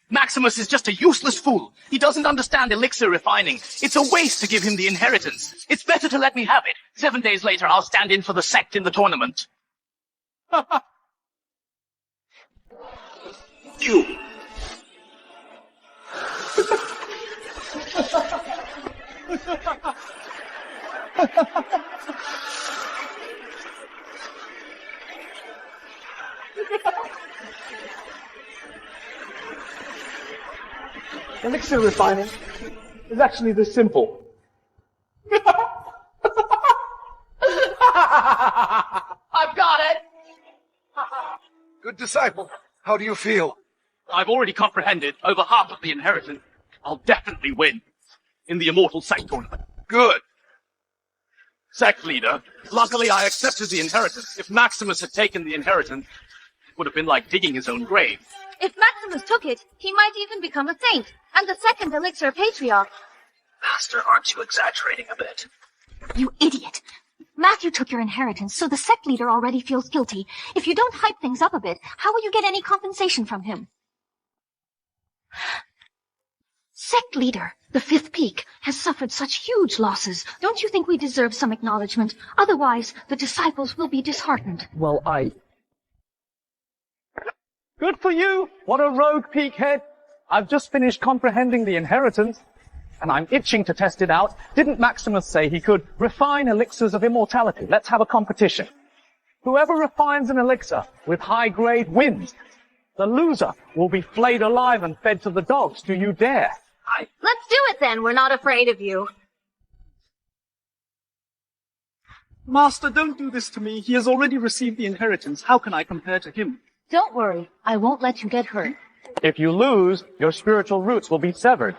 Maximus is just a useless fool. He doesn't understand elixir refining. It's a waste to give him the inheritance. It's better to let me have it. 7 days later, I'll stand in for the sect in the tournament. You. Elixir refining is actually this simple. I've got it! Good disciple. How do you feel? I've already comprehended over half of the inheritance. I'll definitely win in the Immortal Sect tournament. Good. Sect leader, luckily I accepted the inheritance. If Maximus had taken the inheritance, it would have been like digging his own grave. If Maximus took it, he might even become a saint, and the second Elixir Patriarch. Master, aren't you exaggerating a bit? You idiot! Matthew took your inheritance, so the sect leader already feels guilty. If you don't hype things up a bit, how will you get any compensation from him? Sect leader, the Fifth Peak, has suffered such huge losses. Don't you think we deserve some acknowledgement? Otherwise, the disciples will be disheartened. Well, Good for you! What a rogue peak head! I've just finished comprehending the inheritance, and I'm itching to test it out. Didn't Maximus say he could refine elixirs of immortality? Let's have a competition. Whoever refines an elixir with high grade wins. The loser will be flayed alive and fed to the dogs. Do you dare? Let's do it then. We're not afraid of you. Master, don't do this to me. He has already received the inheritance. How can I compare to him? Don't worry. I won't let you get hurt. If you lose, your spiritual roots will be severed.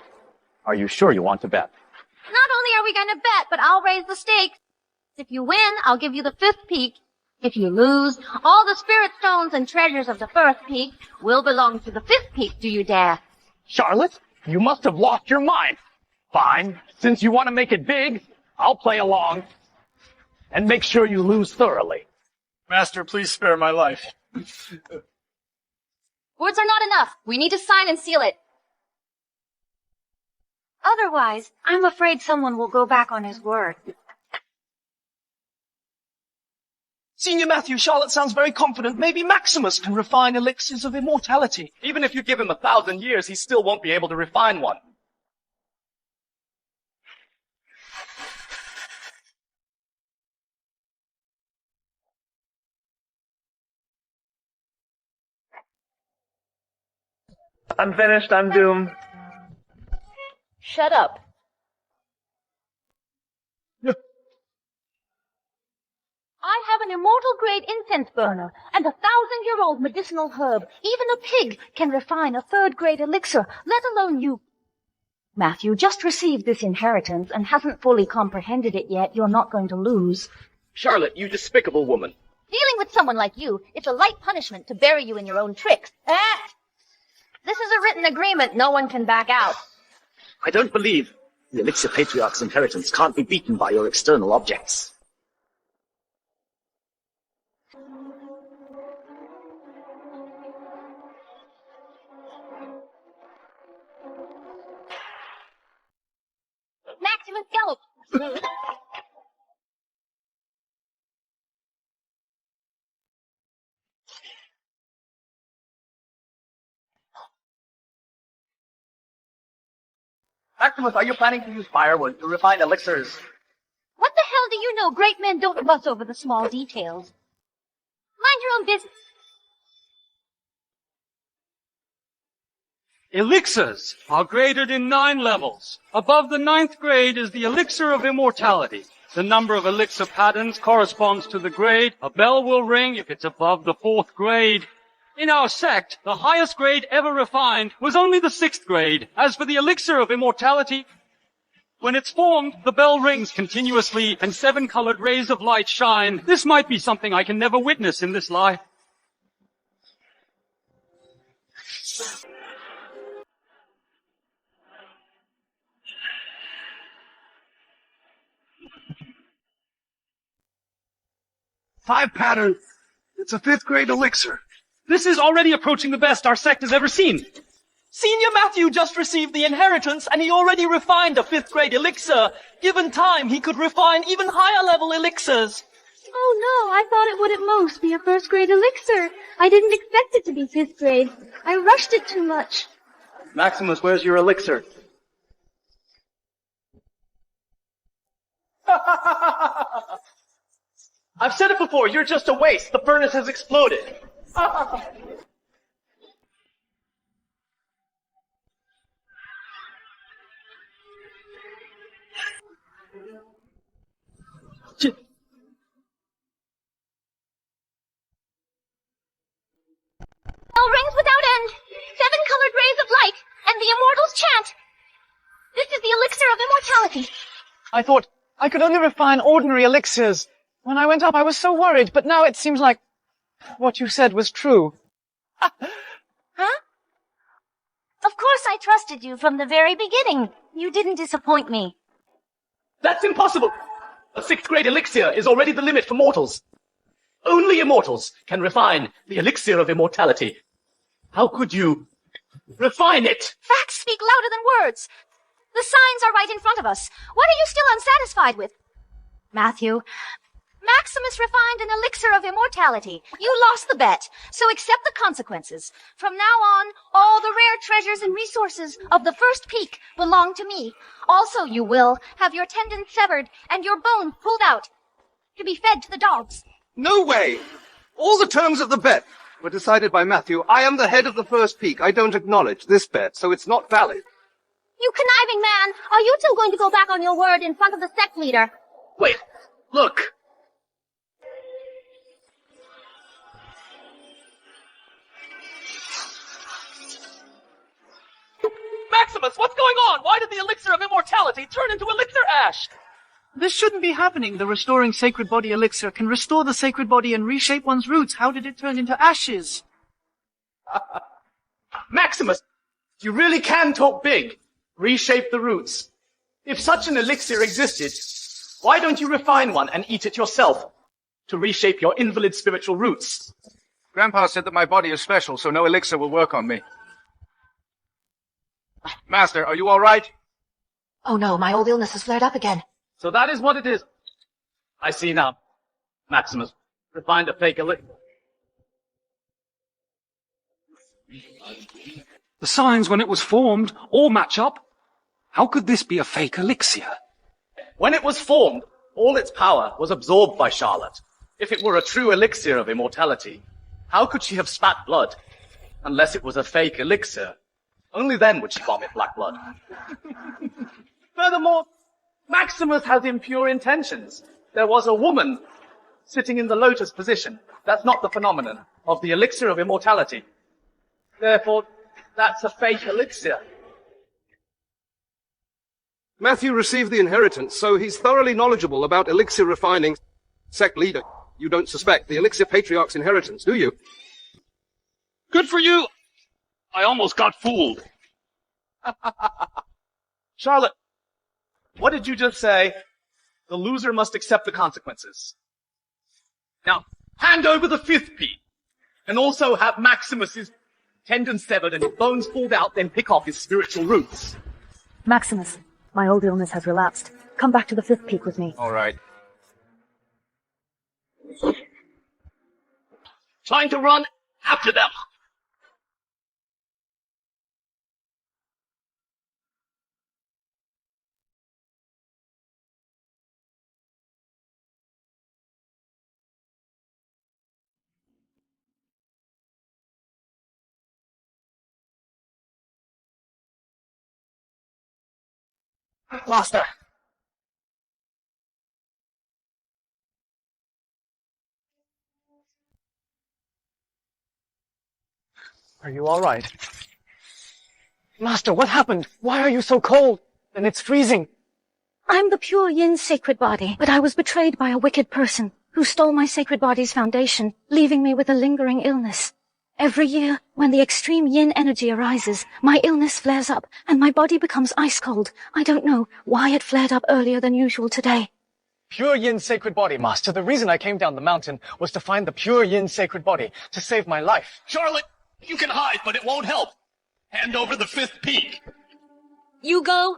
Are you sure you want to bet? Not only are we going to bet, but I'll raise the stakes. If you win, I'll give you the Fifth Peak. If you lose, all the spirit stones and treasures of the First Peak will belong to the Fifth Peak. Do you dare? Charlotte, you must have lost your mind. Fine. Since you want to make it big, I'll play along. And make sure you lose thoroughly. Master, please spare my life. Words are not enough. We need to sign and seal it. Otherwise, I'm afraid someone will go back on his word. Senior Matthew, Charlotte sounds very confident. Maybe Maximus can refine elixirs of immortality. Even if you give him 1,000 years, he still won't be able to refine one. I'm finished. I'm doomed. Shut up. I have an immortal-grade incense burner and a 1,000-year-old medicinal herb. Even a pig can refine a third-grade elixir, let alone you. Matthew just received this inheritance and hasn't fully comprehended it yet. You're not going to lose. Charlotte, you despicable woman. Dealing with someone like you, it's a light punishment to bury you in your own tricks. This is a written agreement. No one can back out. I don't believe the Elixir Patriarch's inheritance can't be beaten by your external objects. Maximus, go! Maximus, are you planning to use firewood to refine elixirs? What the hell do you know? Great men don't fuss over the small details. Mind your own business. Elixirs are graded in 9 levels. Above the 9th grade is the Elixir of Immortality. The number of elixir patterns corresponds to the grade. A bell will ring if it's above the 4th grade. In our sect, the highest grade ever refined was only the 6th grade. As for the Elixir of Immortality, when it's formed, the bell rings continuously and 7 colored rays of light shine. This might be something I can never witness in this life. Five patterns. It's a 5th grade elixir. This is already approaching the best our sect has ever seen. Senior Matthew just received the inheritance, and he already refined a 5th grade elixir. Given time, he could refine even higher level elixirs. Oh no, I thought it would at most be a 1st grade elixir. I didn't expect it to be 5th grade. I rushed it too much. Maximus, where's your elixir? I've said it before, you're just a waste. The furnace has exploded. Bell rings without end. 7 colored rays of light, and the immortals chant. This is the elixir of immortality. I thought I could only refine ordinary elixirs. When I went up, I was so worried, but now it seems like what you said was true. Huh? Of course I trusted you from the very beginning. You didn't disappoint me. That's impossible! A 6th grade elixir is already the limit for mortals. Only immortals can refine the elixir of immortality. How could you Refine it! Facts speak louder than words. The signs are right in front of us. What are you still unsatisfied with? Matthew, Maximus refined an elixir of immortality. You lost the bet, so accept the consequences. From now on, all the rare treasures and resources of the first peak belong to me. Also, you will have your tendons severed and your bone pulled out to be fed to the dogs. No way! All the terms of the bet were decided by Matthew. I am the head of the first peak. I don't acknowledge this bet, so it's not valid. You conniving man, are you two going to go back on your word in front of the sect leader? Wait, look! Maximus, what's going on? Why did the elixir of immortality turn into elixir ash? This shouldn't be happening. The restoring sacred body elixir can restore the sacred body and reshape one's roots. How did it turn into ashes? Maximus, you really can talk big. Reshape the roots. If such an elixir existed, why don't you refine one and eat it yourself to reshape your invalid spiritual roots? Grandpa said that my body is special, so no elixir will work on me. Master, are you all right? Oh no, my old illness has flared up again. So that is what it is. I see now. Maximus refined a fake elixir. The signs when it was formed all match up. How could this be a fake elixir? When it was formed, all its power was absorbed by Charlotte. If it were a true elixir of immortality, how could she have spat blood? Unless it was a fake elixir. Only then would she vomit black blood. Furthermore, Maximus has impure intentions. There was a woman sitting in the lotus position. That's not the phenomenon of the elixir of immortality. Therefore, that's a fake elixir. Matthew received the inheritance, so he's thoroughly knowledgeable about elixir refining. Sect leader, you don't suspect the Elixir Patriarch's inheritance, do you? Good for you! I almost got fooled. Charlotte, what did you just say? The loser must accept the consequences. Now, hand over the fifth peak, and also have Maximus's tendons severed and his bones pulled out, then pick off his spiritual roots. Maximus, my old illness has relapsed. Come back to the fifth peak with me. All right. Trying to run after them. Master! Are you all right? Master, what happened? Why are you so cold? And it's freezing. I'm the Pure Yin Sacred Body, but I was betrayed by a wicked person who stole my sacred body's foundation, leaving me with a lingering illness. Every year, when the extreme yin energy arises, my illness flares up and my body becomes ice cold. I don't know why it flared up earlier than usual today. Pure Yin Sacred Body, Master. The reason I came down the mountain was to find the Pure Yin Sacred Body, to save my life. Charlotte, you can hide, but it won't help. Hand over the fifth peak. You go.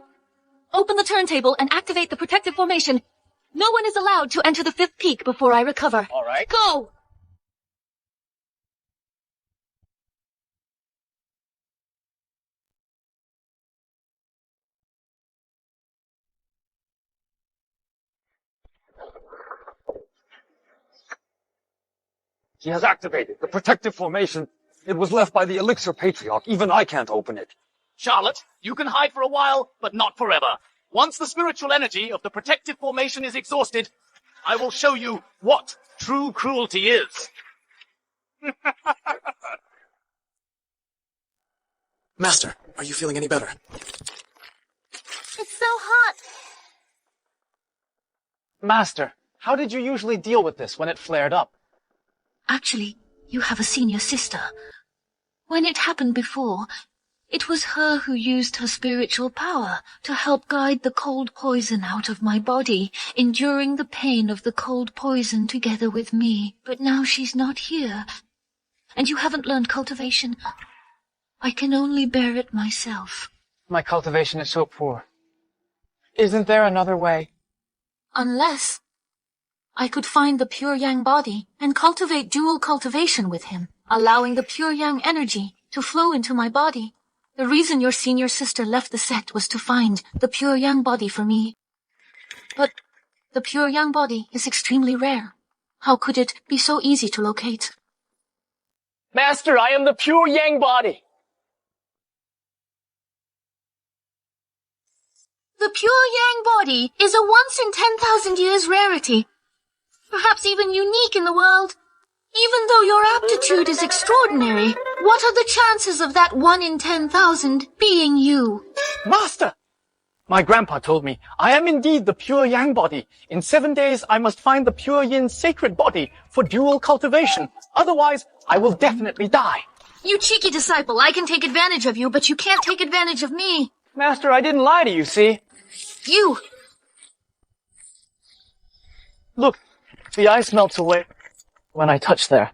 Open the turntable and activate the protective formation. No one is allowed to enter the fifth peak before I recover. All right. Go! He has activated the protective formation. It was left by the Elixir Patriarch. Even I can't open it. Charlotte, you can hide for a while, but not forever. Once the spiritual energy of the protective formation is exhausted, I will show you what true cruelty is. Master, are you feeling any better? It's so hot. Master, how did you usually deal with this when it flared up? Actually, you have a senior sister. When it happened before, it was her who used her spiritual power to help guide the cold poison out of my body, enduring the pain of the cold poison together with me. But now she's not here. And you haven't learned cultivation. I can only bear it myself. My cultivation is so poor. Isn't there another way? Unless I could find the Pure Yang body and cultivate dual cultivation with him, allowing the Pure Yang energy to flow into my body. The reason your senior sister left the sect was to find the Pure Yang body for me. But the Pure Yang body is extremely rare. How could it be so easy to locate? Master, I am the Pure Yang body. The Pure Yang body is a once in 10,000 years rarity. Perhaps even unique in the world. Even though your aptitude is extraordinary, what are the chances of that 1 in 10,000 being you? Master! My grandpa told me, I am indeed the Pure Yang body. In 7 days, I must find the Pure Yin Sacred Body for dual cultivation. Otherwise, I will definitely die. You cheeky disciple, I can take advantage of you, but you can't take advantage of me. Master, I didn't lie to you, see? You! Look, the ice melts away when I touch there.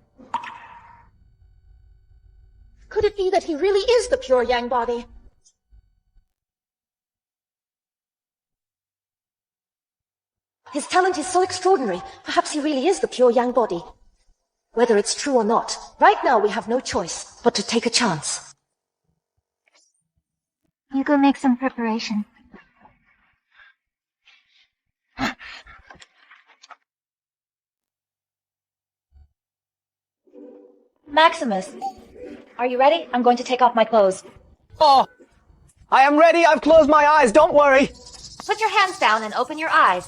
Could it be that he really is the Pure Yang body? His talent is so extraordinary. Perhaps he really is the Pure Yang body. Whether it's true or not, right now we have no choice but to take a chance. You go make some preparation. Maximus, are you ready? I'm going to take off my clothes. Oh, I am ready. I've closed my eyes. Don't worry. Put your hands down and open your eyes.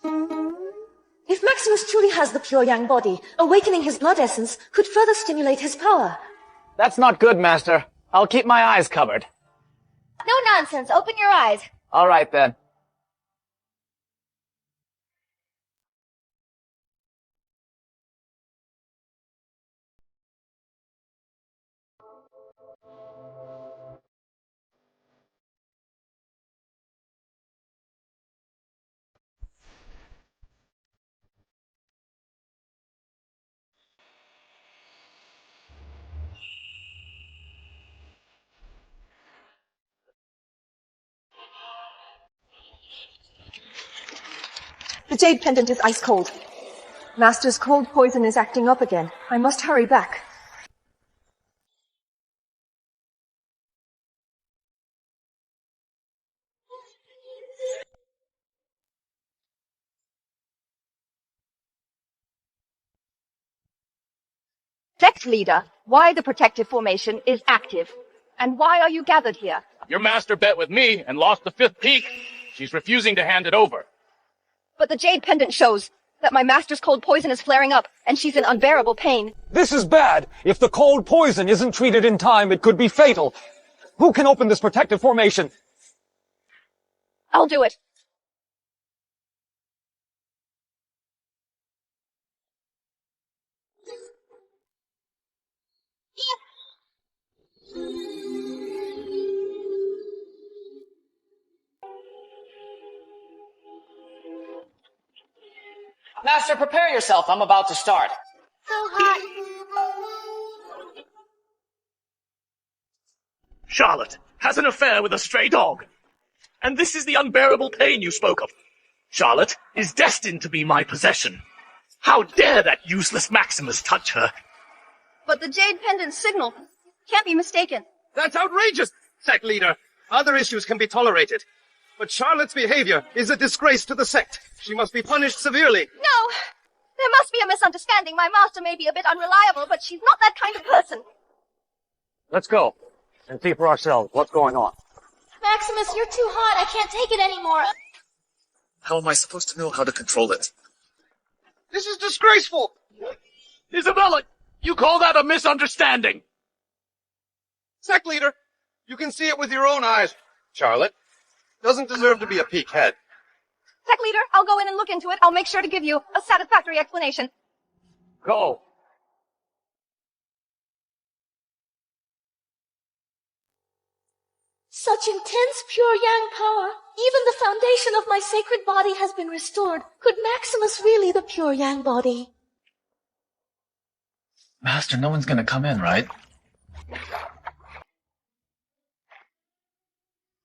If Maximus truly has the Pure Yang body, awakening his blood essence could further stimulate his power. That's not good, Master. I'll keep my eyes covered. No nonsense. Open your eyes. All right, then. The jade pendant is ice cold. Master's cold poison is acting up again. I must hurry back. Sect leader, why the protective formation is active. And why are you gathered here? Your master bet with me and lost the 5th peak. She's refusing to hand it over. But the jade pendant shows that my master's cold poison is flaring up, and she's in unbearable pain. This is bad. If the cold poison isn't treated in time, it could be fatal. Who can open this protective formation? I'll do it. Master, prepare yourself. I'm about to start. So hot. Charlotte has an affair with a stray dog. And this is the unbearable pain you spoke of. Charlotte is destined to be my possession. How dare that useless Maximus touch her? But the jade pendant's signal can't be mistaken. That's outrageous, sect leader. Other issues can be tolerated. But Charlotte's behavior is a disgrace to the sect. She must be punished severely. No! There must be a misunderstanding. My master may be a bit unreliable, but she's not that kind of person. Let's go and see for ourselves what's going on. Maximus, you're too hot. I can't take it anymore. How am I supposed to know how to control it? This is disgraceful! Isabella, you call that a misunderstanding? Sect leader, you can see it with your own eyes. Charlotte doesn't deserve to be a peak head. Tech leader, I'll go in and look into it. I'll make sure to give you a satisfactory explanation. Go. Such intense pure yang power. Even the foundation of my sacred body has been restored. Could Maximus really the pure yang body? Master, no one's gonna come in, right?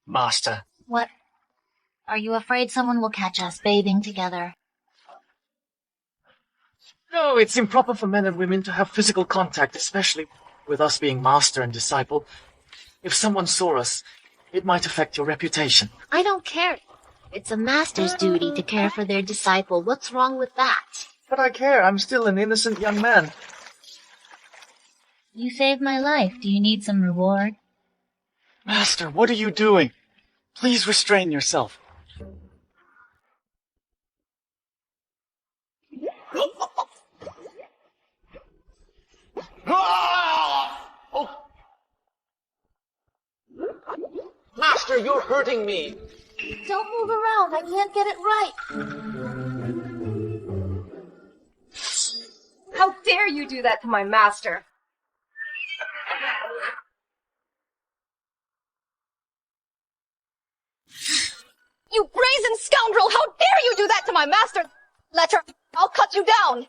Master. What? Are you afraid someone will catch us bathing together? No, it's improper for men and women to have physical contact, especially with us being master and disciple. If someone saw us, it might affect your reputation. I don't care. It's a master's duty to care for their disciple. What's wrong with that? But I care. I'm still an innocent young man. You saved my life. Do you need some reward? Master, what are you doing? Please restrain yourself. Master, you're hurting me. Don't move around. I can't get it right. How dare you do that to my master? You brazen scoundrel! How dare you do that to my master? Ledger, I'll cut you down!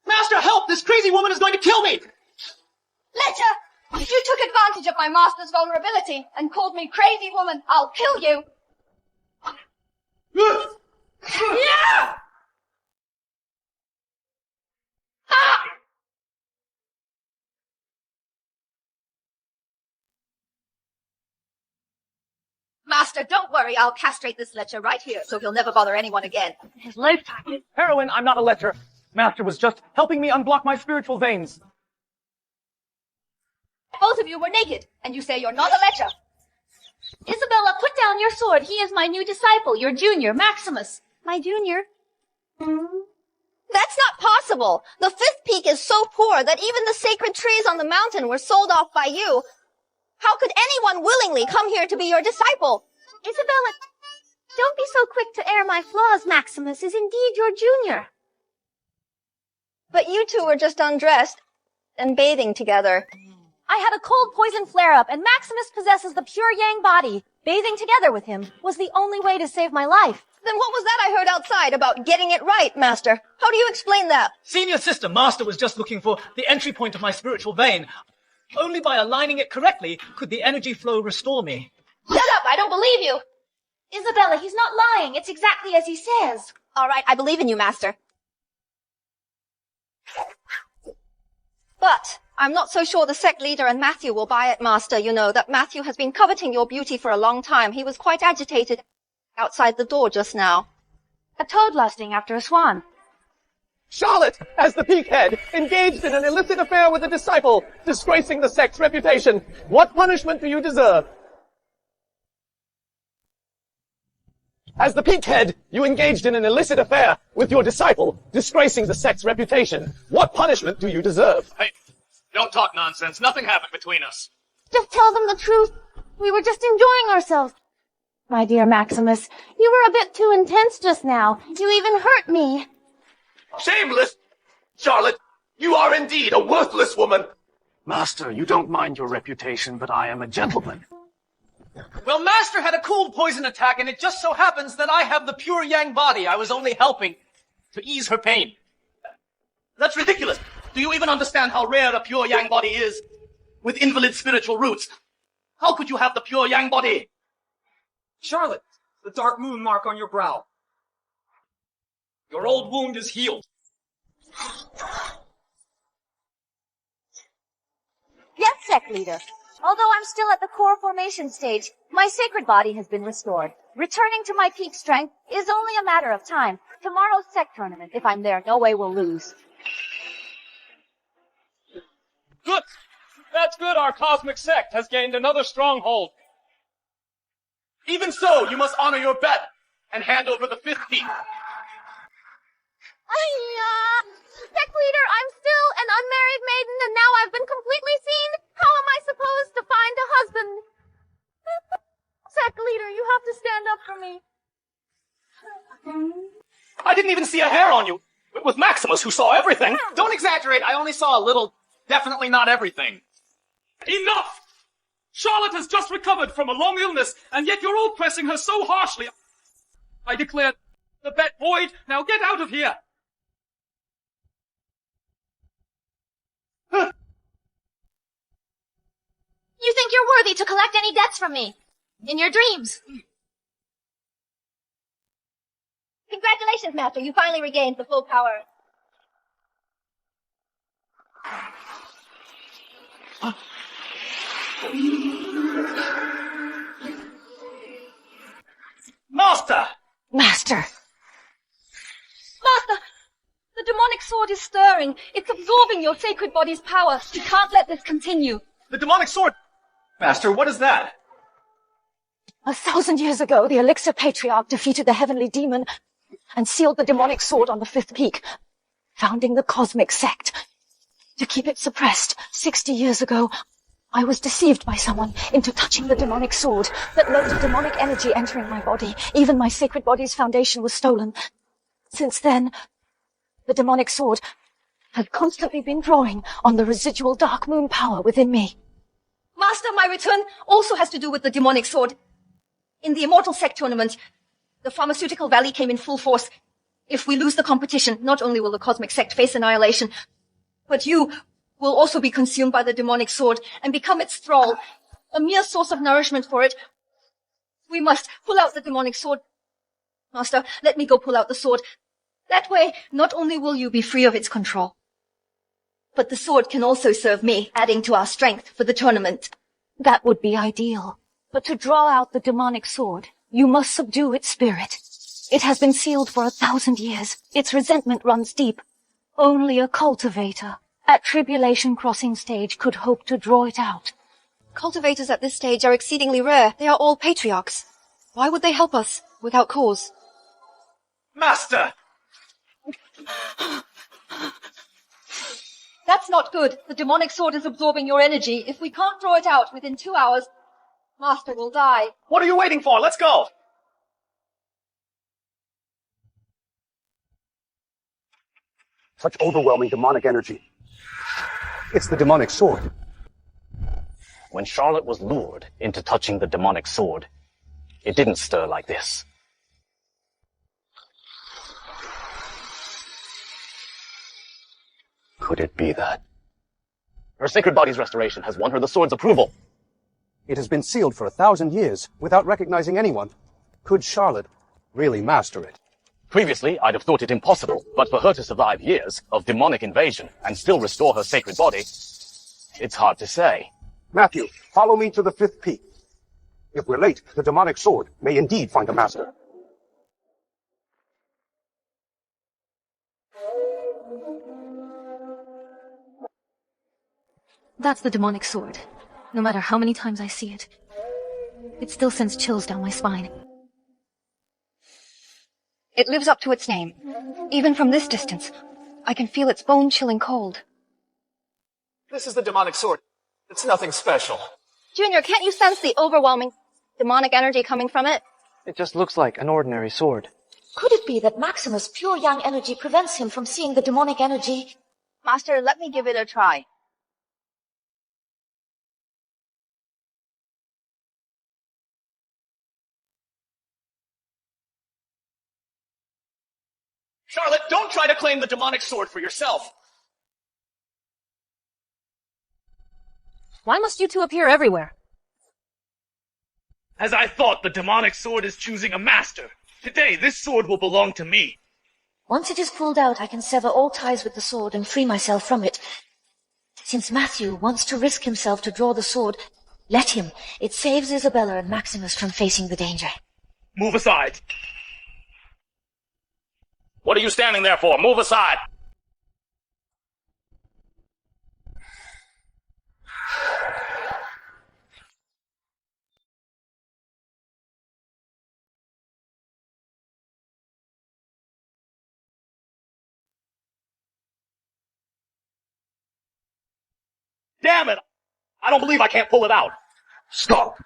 Master, help! This crazy woman is going to kill me! Ledger! If you took advantage of my master's vulnerability and called me crazy woman, I'll kill you! Yeah! Ah! Master, don't worry. I'll castrate this lecher right here so he'll never bother anyone again. His lifetime. Heroine, I'm not a lecher. Master was just helping me unblock my spiritual veins. Both of you were naked, and you say you're not a lecher. Isabella, put down your sword. He is my new disciple, your junior, Maximus. My junior? That's not possible. The fifth peak is so poor that even the sacred trees on the mountain were sold off by you. How could anyone willingly come here to be your disciple? Isabella, don't be so quick to air my flaws. Maximus is indeed your junior. But you two were just undressed and bathing together. I had a cold poison flare-up, and Maximus possesses the Pure Yang body. Bathing together with him was the only way to save my life. Then what was that I heard outside about getting it right, Master? How do you explain that? Senior Sister, Master was just looking for the entry point of my spiritual vein. Only by aligning it correctly could the energy flow restore me. Shut up! I don't believe you! Isabella, he's not lying. It's exactly as he says. All right, I believe in you, Master. But I'm not so sure the sect leader and Matthew will buy it, Master. You know that Matthew has been coveting your beauty for a long time. He was quite agitated outside the door just now. A toad lusting after a swan. Charlotte, as the peak head, engaged in an illicit affair with a disciple, disgracing the sect's reputation. What punishment do you deserve? As the peak head, you engaged in an illicit affair with your disciple, disgracing the sect's reputation. What punishment do you deserve? Hey, don't talk nonsense. Nothing happened between us. Just tell them the truth. We were just enjoying ourselves. My dear Maximus, you were a bit too intense just now. You even hurt me. Shameless! Charlotte, you are indeed a worthless woman! Master, you don't mind your reputation, but I am a gentleman. Well, Master had a cold poison attack, and it just so happens that I have the Pure Yang body. I was only helping to ease her pain. That's ridiculous. Do you even understand how rare a Pure Yang body is with invalid spiritual roots? How could you have the Pure Yang body? Charlotte, the dark moon mark on your brow. Your old wound is healed. Yes, sect leader. Although I'm still at the core formation stage, my sacred body has been restored. Returning to my peak strength is only a matter of time. Tomorrow's sect tournament, if I'm there, no way we'll lose. Good! That's good. Our Cosmic Sect has gained another stronghold. Even so, you must honor your bet and hand over the fifth peak. Sect leader, I'm still an unmarried maiden, and now I've been completely seen. How am I supposed to find a husband? Sect leader, you have to stand up for me. I didn't even see a hair on you. It was Maximus who saw everything. Don't exaggerate. I only saw a little. Definitely not everything. Enough! Charlotte has just recovered from a long illness, and yet you're all pressing her so harshly. I declare The bet void! Now get out of here! You think you're worthy to collect any debts from me? In your dreams? Congratulations, Master. You finally regained the full power. Master! Master! Master! The demonic sword is stirring. It's absorbing your sacred body's power. You can't let this continue. The demonic sword! Master, what is that? 1,000 years ago, the Elixir Patriarch defeated the heavenly demon and sealed the demonic sword on the fifth peak, founding the Cosmic Sect. To keep it suppressed, 60 years ago, I was deceived by someone into touching the demonic sword that led to demonic energy entering my body. Even my sacred body's foundation was stolen. Since then, the demonic sword has constantly been drawing on the residual dark moon power within me. Master, my return also has to do with the demonic sword. In the Immortal Sect tournament, the Pharmaceutical Valley came in full force. If we lose the competition, not only will the Cosmic Sect face annihilation, but you will also be consumed by the demonic sword and become its thrall, a mere source of nourishment for it. We must pull out the demonic sword. Master, let me go pull out the sword. That way, not only will you be free of its control, but the sword can also serve me, adding to our strength for the tournament. That would be ideal. But to draw out the demonic sword, you must subdue its spirit. It has been sealed for 1,000 years. Its resentment runs deep. Only a cultivator at Tribulation Crossing stage could hope to draw it out. Cultivators at this stage are exceedingly rare. They are all patriarchs. Why would they help us without cause? Master! That's not good. The demonic sword is absorbing your energy. If we can't draw it out within 2 hours, Master will die. What are you waiting for? Let's go! Such overwhelming demonic energy. It's the demonic sword. When Charlotte was lured into touching the demonic sword, it didn't stir like this. Could it be that? Her sacred body's restoration has won her the sword's approval. It has been sealed for 1,000 years without recognizing anyone. Could Charlotte really master it? Previously, I'd have thought it impossible, but for her to survive years of demonic invasion and still restore her sacred body, it's hard to say. Matthew, follow me to the fifth peak. If we're late, the demonic sword may indeed find a master. That's the demonic sword. No matter how many times I see it, it still sends chills down my spine. It lives up to its name. Even from this distance, I can feel its bone-chilling cold. This is the demonic sword. It's nothing special. Junior, can't you sense the overwhelming demonic energy coming from it? It just looks like an ordinary sword. Could it be that Maximus' pure yang energy prevents him from seeing the demonic energy? Master, let me give it a try. Charlotte, don't try to claim the demonic sword for yourself. Why must you two appear everywhere? As I thought, the demonic sword is choosing a master. Today, this sword will belong to me. Once it is pulled out, I can sever all ties with the sword and free myself from it. Since Matthew wants to risk himself to draw the sword, let him. It saves Isabella and Maximus from facing the danger. Move aside. What are you standing there for? Move aside. Damn it! I don't believe I can't pull it out. Stop!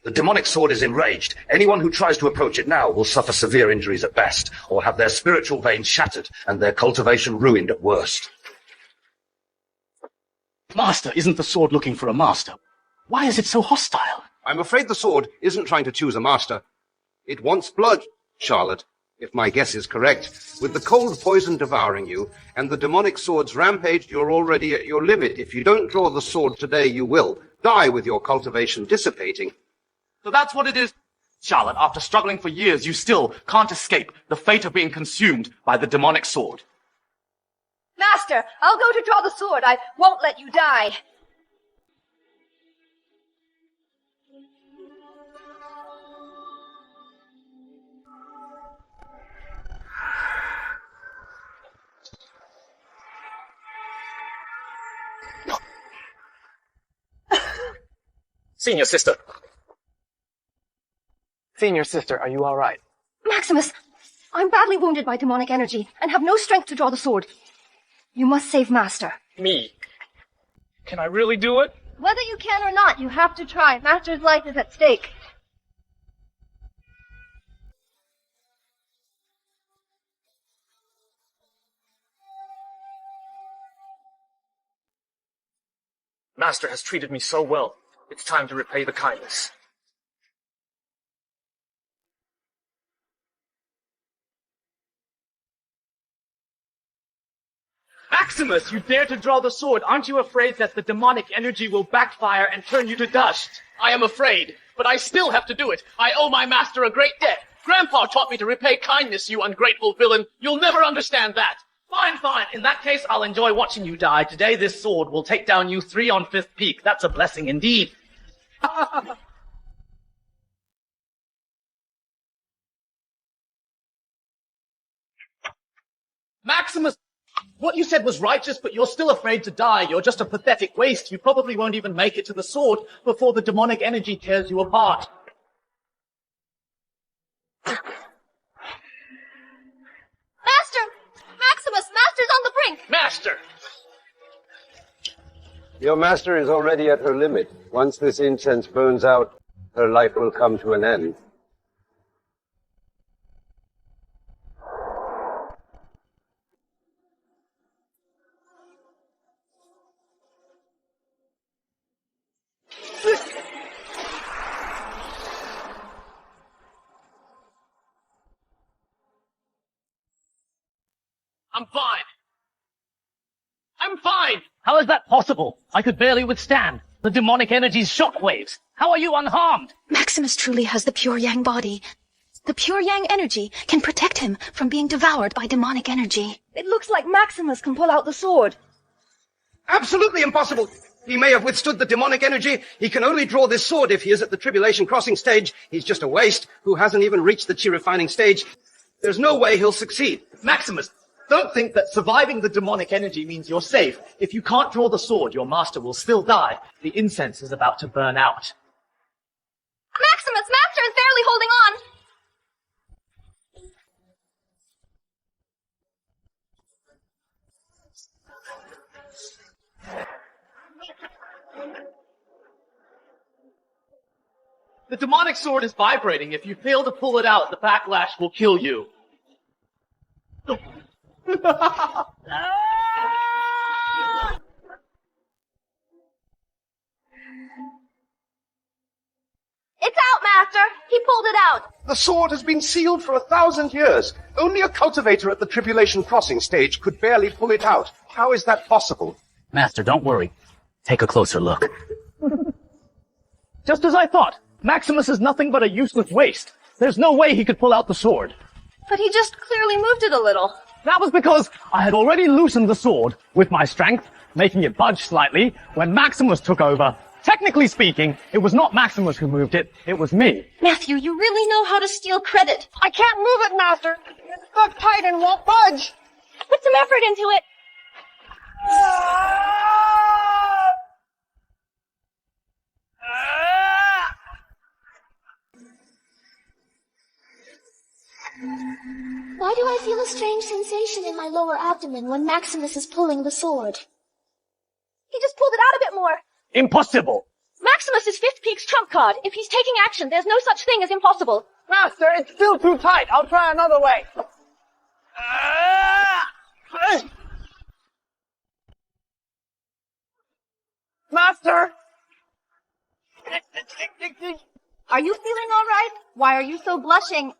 The demonic sword is enraged. Anyone who tries to approach it now will suffer severe injuries at best, or have their spiritual veins shattered and their cultivation ruined at worst. Master, isn't the sword looking for a master? Why is it so hostile? I'm afraid the sword isn't trying to choose a master. It wants blood, Charlotte. if my guess is correct. With the cold poison devouring you, and the demonic sword's rampage, you're already at your limit. If you don't draw the sword today, you will die with your cultivation dissipating. So that's what it is. Charlotte, after struggling for years, you still can't escape the fate of being consumed by the demonic sword. Master, I'll go to draw the sword. I won't let you die. Senior sister. Senior sister, are you all right? Maximus, I'm badly wounded by demonic energy and have no strength to draw the sword. You must save Master. Me. Can I really do it? Whether you can or not, you have to try. Master's life is at stake. Master has treated me so well. It's time to repay the kindness. Maximus, you dare to draw the sword. Aren't you afraid that the demonic energy will backfire and turn you to dust? I am afraid, but I still have to do it. I owe my master a great debt. Grandpa taught me to repay kindness, you ungrateful villain. You'll never understand that. Fine, fine. In that case, I'll enjoy watching you die. Today, this sword will take down you 3 on 5th Peak. That's a blessing indeed. Maximus, what you said was righteous, but you're still afraid to die. You're just a pathetic waste. You probably won't even make it to the sword before the demonic energy tears you apart. Master! Maximus, Master's on the brink! Master! Your master is already at her limit. Once this incense burns out, her life will come to an end. I'm fine. I'm fine. How is that possible? I could barely withstand the demonic energy's shockwaves. How are you unharmed? Maximus truly has the Pure Yang body. The Pure Yang energy can protect him from being devoured by demonic energy. It looks like Maximus can pull out the sword. Absolutely impossible. He may have withstood the demonic energy. He can only draw this sword if he is at the tribulation crossing stage. He's just a waste who hasn't even reached the chi refining stage. There's no way he'll succeed. Maximus, don't think that surviving the demonic energy means you're safe. If you can't draw the sword, your master will still die. The incense is about to burn out. Maximus, Master is barely holding on! The demonic sword is vibrating. If you fail to pull it out, the backlash will kill you. It's out, Master! He pulled it out! The sword has been sealed for 1,000 years. Only a cultivator at the tribulation crossing stage could barely pull it out. How is that possible? Master, don't worry. Take a closer look. Just as I thought. Maximus is nothing but a useless waste. There's no way he could pull out the sword. But he just clearly moved it a little. That was because I had already loosened the sword with my strength, making it budge slightly, when Maximus took over. Technically speaking, it was not Maximus who moved it, it was me. Matthew, you really know how to steal credit. I can't move it, Master. It's stuck tight and won't budge. Put some effort into it. Why do I feel a strange sensation in my lower abdomen when Maximus is pulling the sword? He just pulled it out a bit more. Impossible! Maximus is 5th Peak's trump card. If he's taking action, there's no such thing as impossible. Master, it's still too tight. I'll try another way. Master! Are you feeling all right? Why are you so blushing?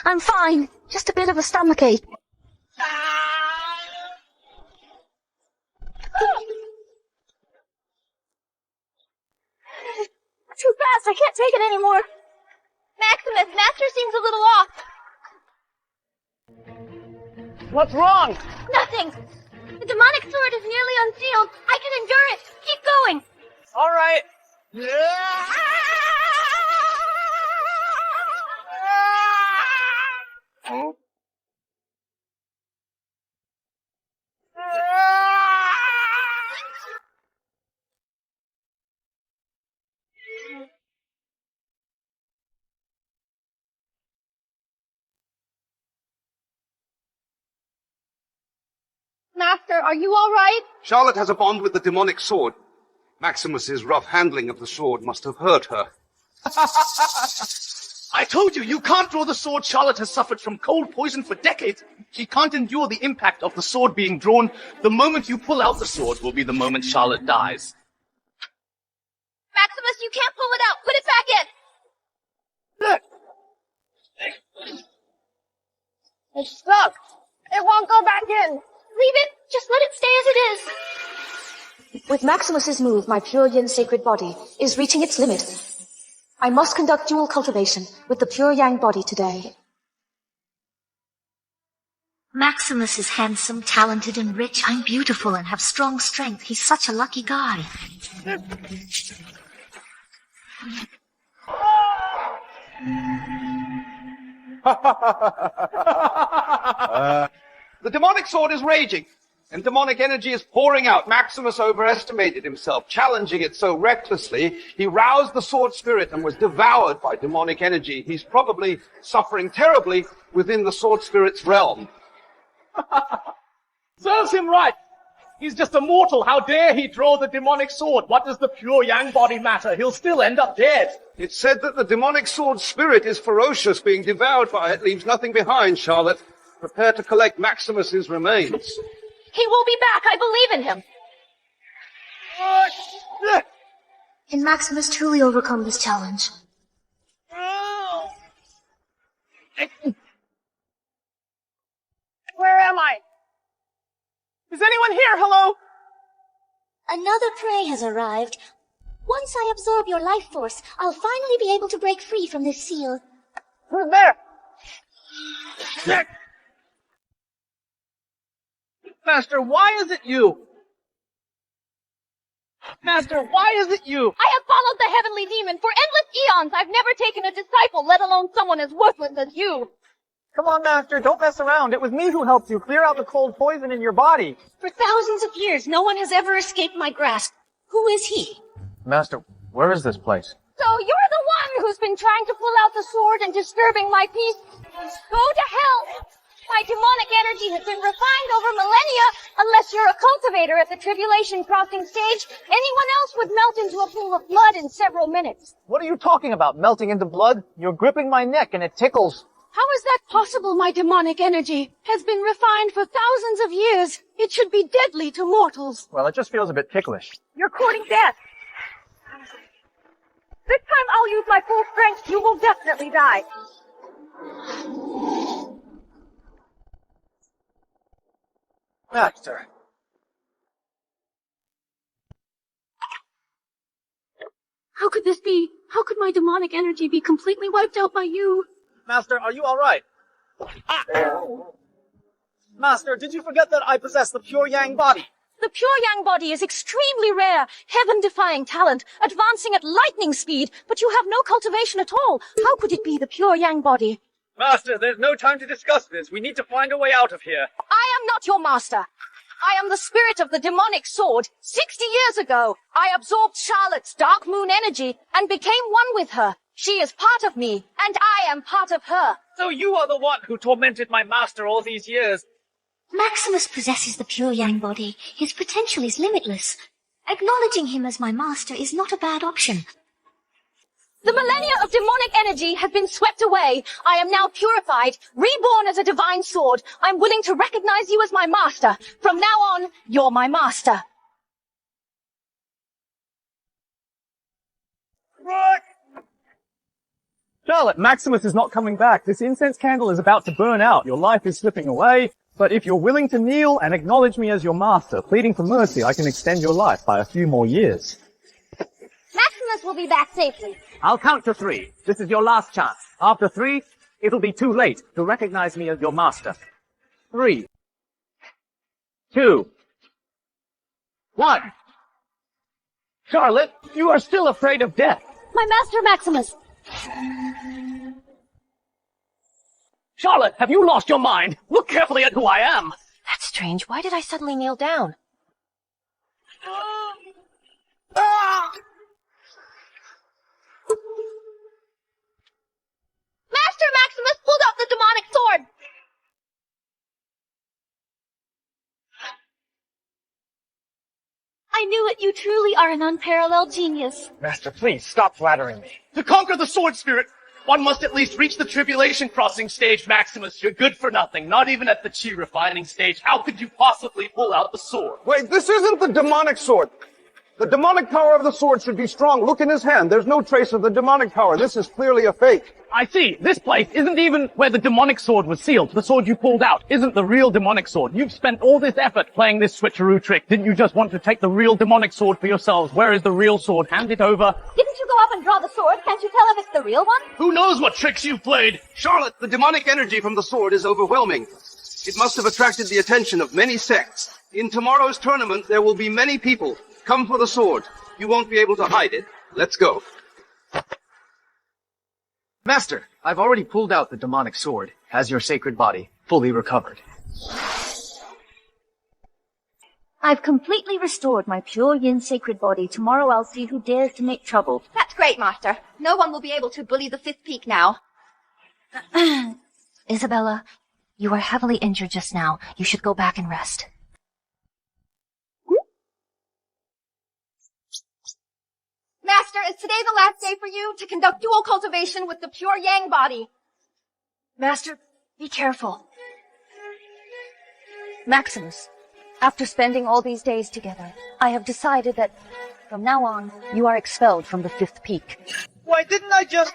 I'm fine. Just a bit of a stomachache. Too fast, I can't take it anymore. Maximus, Master seems a little off. What's wrong? Nothing. The demonic sword is nearly unsealed. I can endure it. Keep going. All right. Master, are you all right? Charlotte has a bond with the demonic sword. Maximus's rough handling of the sword must have hurt her. I told you, you can't draw the sword. Charlotte has suffered from cold poison for decades. She can't endure the impact of the sword being drawn. The moment you pull out the sword will be the moment Charlotte dies. Maximus, you can't pull it out. Put it back in. It's stuck. It won't go back in. Leave it. Just let it stay as it is. With Maximus's move, my Pure Yin Sacred Body is reaching its limit. I must conduct dual cultivation with the Pure Yang Body today. Maximus is handsome, talented, and rich. I'm beautiful and have strong strength. He's such a lucky guy. The demonic sword is raging, and demonic energy is pouring out. Maximus overestimated himself, challenging it so recklessly. He roused the sword spirit and was devoured by demonic energy. He's probably suffering terribly within the sword spirit's realm. Serves him right. He's just a mortal. How dare he draw the demonic sword? What does the pure yang body matter? He'll still end up dead. It's said that the demonic sword spirit is ferocious. Being devoured by it leaves nothing behind, Charlotte. Prepare to collect Maximus's remains. He will be back. I believe in him. Can Maximus truly overcome this challenge? Where am I? Is anyone here? Hello? Another prey has arrived. Once I absorb your life force, I'll finally be able to break free from this seal. Who's there? Master, why is it you? Master, why is it you? I have followed the heavenly demon for endless eons. I've never taken a disciple, let alone someone as worthless as you. Come on, Master, don't mess around. It was me who helped you clear out the cold poison in your body. For thousands of years, no one has ever escaped my grasp. Who is he? Master, where is this place? So you're the one who's been trying to pull out the sword and disturbing my peace? Go to hell! My demonic energy has been refined over millennia. Unless you're a cultivator at the tribulation crossing stage, anyone else would melt into a pool of blood in several minutes. What are you talking about, melting into blood? You're gripping my neck and it tickles. How is that possible? My demonic energy has been refined for thousands of years. It should be deadly to mortals. Well, it just feels a bit ticklish. You're courting death. This time I'll use my full strength. You will definitely die. Master. How could this be? How could my demonic energy be completely wiped out by you? Master, are you all right? Master, did you forget that I possess the Pure Yang Body? The Pure Yang Body is extremely rare, heaven-defying talent, advancing at lightning speed, but you have no cultivation at all. How could it be the Pure Yang Body? Master, there's no time to discuss this. We need to find a way out of here. I am not your master. I am the spirit of the demonic sword. 60 years ago, I absorbed Charlotte's dark moon energy and became one with her. She is part of me, and I am part of her. So you are the one who tormented my master all these years. Maximus possesses the Pure Yang Body. His potential is limitless. Acknowledging him as my master is not a bad option. The millennia of demonic energy has been swept away. I am now purified, reborn as a divine sword. I'm willing to recognize you as my master. From now on, you're my master. Charlotte, Maximus is not coming back. This incense candle is about to burn out. Your life is slipping away. But if you're willing to kneel and acknowledge me as your master, pleading for mercy, I can extend your life by a few more years. Maximus will be back safely. I'll count to 3. This is your last chance. After 3, it'll be too late to recognize me as your master. 3, 2, 1. Charlotte, you are still afraid of death. My master Maximus. Charlotte, have you lost your mind? Look carefully at who I am. That's strange. Why did I suddenly kneel down? Master Maximus pulled out the demonic sword! I knew it. You truly are an unparalleled genius. Master, please, stop flattering me. To conquer the sword spirit, one must at least reach the tribulation crossing stage, Maximus. You're good for nothing, not even at the chi refining stage. How could you possibly pull out the sword? Wait, this isn't the demonic sword. The demonic power of the sword should be strong. Look in his hand. There's no trace of the demonic power. This is clearly a fake. I see. This place isn't even where the demonic sword was sealed. The sword you pulled out isn't the real demonic sword. You've spent all this effort playing this switcheroo trick. Didn't you just want to take the real demonic sword for yourselves? Where is the real sword? Hand it over. Didn't you go up and draw the sword? Can't you tell if it's the real one? Who knows what tricks you've played? Charlotte, the demonic energy from the sword is overwhelming. It must have attracted the attention of many sects. In tomorrow's tournament, there will be many people. Come for the sword. You won't be able to hide it. Let's go. Master, I've already pulled out the demonic sword. Has your sacred body fully recovered? I've completely restored my pure yin sacred body. Tomorrow I'll see who dares to make trouble. That's great, Master. No one will be able to bully the 5th peak now. Isabella, you are heavily injured just now. You should go back and rest. Master, is today the last day for you to conduct dual cultivation with the pure yang body? Master, be careful. Maximus, after spending all these days together, I have decided that from now on, you are expelled from the 5th peak. Why didn't I just...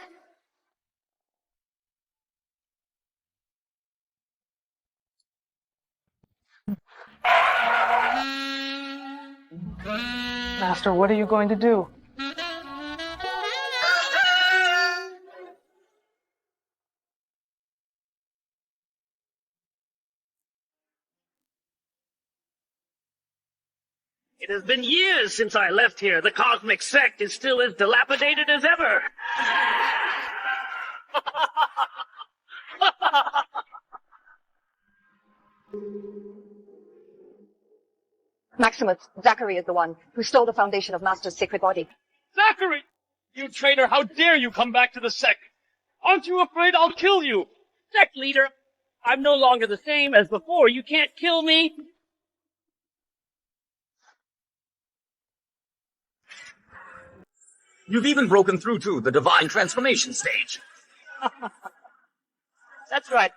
Master, what are you going to do? It has been years since I left here. The Cosmic Sect is still as dilapidated as ever. Maximus, Zachary is the one who stole the foundation of Master's sacred body. Zachary! You traitor, how dare you come back to the sect? Aren't you afraid I'll kill you? Sect leader, I'm no longer the same as before. You can't kill me. You've even broken through to the divine transformation stage. That's right.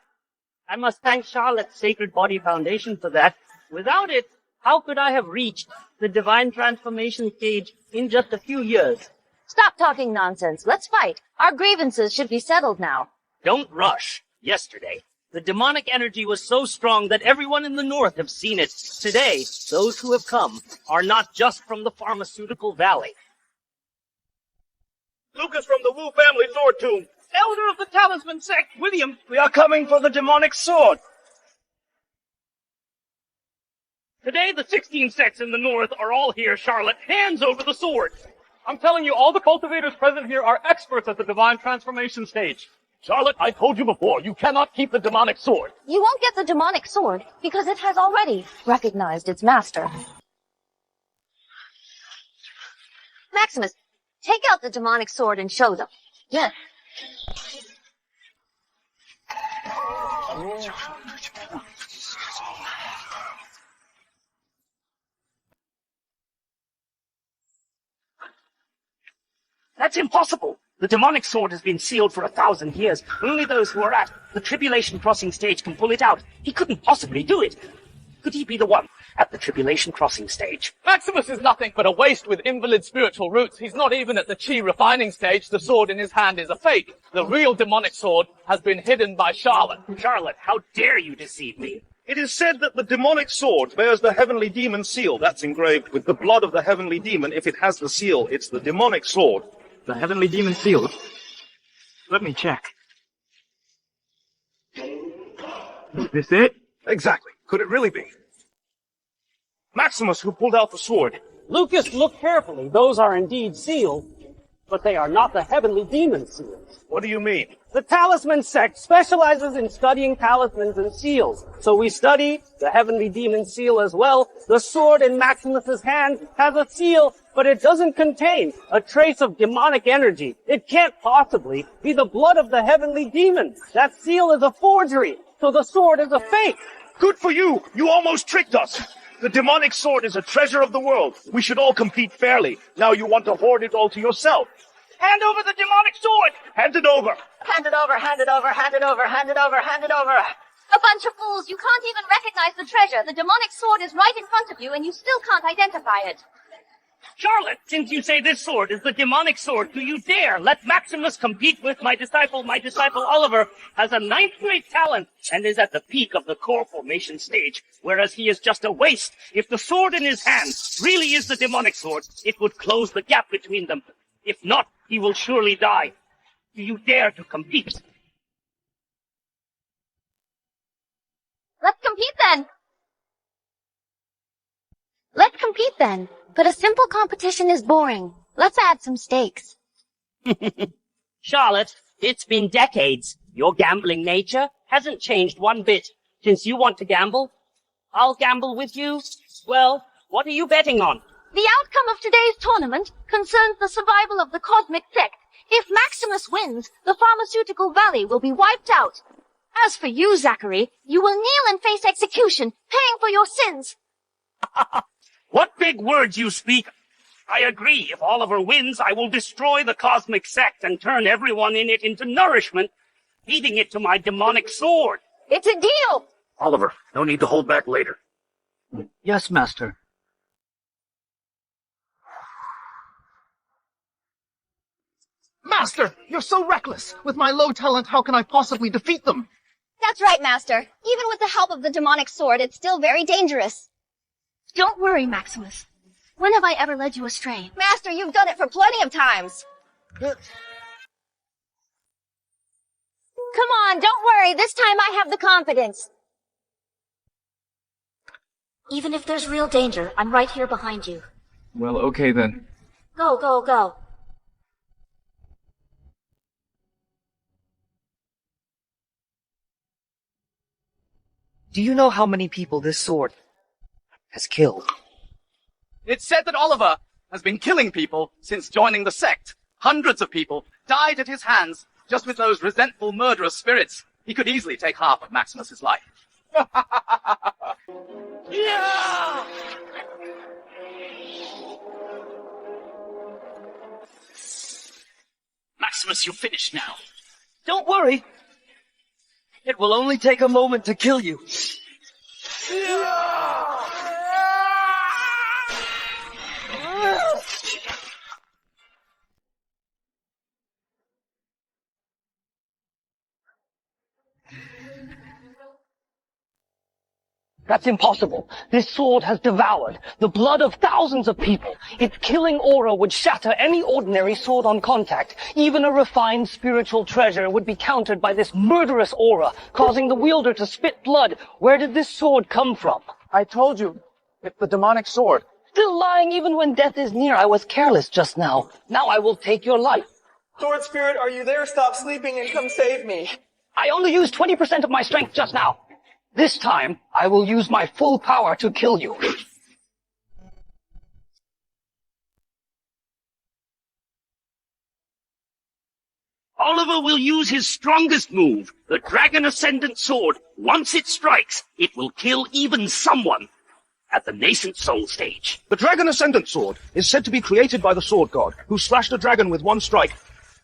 I must thank Charlotte's Sacred Body Foundation for that. Without it, how could I have reached the divine transformation stage in just a few years? Stop talking nonsense. Let's fight. Our grievances should be settled now. Don't rush. Yesterday, the demonic energy was so strong that everyone in the north have seen it. Today, those who have come are not just from the pharmaceutical valley. Lucas from the Wu family sword tomb. Elder of the Talisman sect, William. We are coming for the demonic sword. Today, the 16 sects in the north are all here, Charlotte. Hands over the sword. I'm telling you, all the cultivators present here are experts at the divine transformation stage. Charlotte, I told you before, you cannot keep the demonic sword. You won't get the demonic sword because it has already recognized its master. Maximus, take out the demonic sword and show them. Yes. That's impossible. The demonic sword has been sealed for 1,000 years. Only those who are at the tribulation crossing stage can pull it out. He couldn't possibly do it. Could he be the one at the Tribulation Crossing stage. Maximus is nothing but a waste with invalid spiritual roots. He's not even at the chi refining stage. The sword in his hand is a fake. The real demonic sword has been hidden by Charlotte. Charlotte, how dare you deceive me? It is said that the demonic sword bears the heavenly demon seal. That's engraved with the blood of the heavenly demon. If it has the seal, it's the demonic sword. The heavenly demon seal? Let me check. Is this it? Exactly. Could it really be? Maximus, who pulled out the sword. Lucas, look carefully. Those are indeed seals, but they are not the heavenly demon seals. What do you mean? The Talisman sect specializes in studying talismans and seals. So we study the heavenly demon seal as well. The sword in Maximus's hand has a seal, but it doesn't contain a trace of demonic energy. It can't possibly be the blood of the heavenly demon. That seal is a forgery, so the sword is a fake. Good for you! You almost tricked us! The demonic sword is a treasure of the world. We should all compete fairly. Now you want to hoard it all to yourself. Hand over the demonic sword! Hand it over! Hand it over, hand it over, hand it over, hand it over, hand it over. A bunch of fools. You can't even recognize the treasure. The demonic sword is right in front of you, and you still can't identify it. Charlotte, since you say this sword is the demonic sword, do you dare let Maximus compete with my disciple? My disciple Oliver has a 9th grade talent and is at the peak of the core formation stage, whereas he is just a waste. If the sword in his hand really is the demonic sword, it would close the gap between them. If not, he will surely die. Do you dare to compete? Let's compete then. Let's compete then. But a simple competition is boring. Let's add some stakes. Charlotte, it's been decades. Your gambling nature hasn't changed one bit. Since you want to gamble, I'll gamble with you. Well, what are you betting on? The outcome of today's tournament concerns the survival of the Cosmic Sect. If Maximus wins, the Pharmaceutical Valley will be wiped out. As for you, Zachary, you will kneel and face execution, paying for your sins. What big words you speak! I agree. If Oliver wins, I will destroy the Cosmic Sect and turn everyone in it into nourishment, feeding it to my demonic sword. It's a deal! Oliver, no need to hold back later. Yes, Master. Master, you're so reckless. With my low talent, how can I possibly defeat them? That's right, Master. Even with the help of the demonic sword, it's still very dangerous. Don't worry, Maximus. When have I ever led you astray? Master, you've done it for plenty of times. Come on, don't worry. This time I have the confidence. Even if there's real danger, I'm right here behind you. Well, okay then. Go, go, go. Do you know how many people this sword has killed? It's said that Oliver has been killing people since joining the sect. Hundreds of people died at his hands just with those resentful, murderous spirits. He could easily take half of Maximus's life. Yeah! Maximus, you're finished now. Don't worry. It will only take a moment to kill you. That's impossible. This sword has devoured the blood of thousands of people. Its killing aura would shatter any ordinary sword on contact. Even a refined spiritual treasure would be countered by this murderous aura, causing the wielder to spit blood. Where did this sword come from? I told you, it's the demonic sword. Still lying even when death is near. I was careless just now. Now I will take your life. Sword Spirit, are you there? Stop sleeping and come save me. I only used 20% of my strength just now. This time, I will use my full power to kill you. Oliver will use his strongest move, the Dragon Ascendant Sword. Once it strikes, it will kill even someone at the nascent soul stage. The Dragon Ascendant Sword is said to be created by the Sword God, who slashed a dragon with one strike.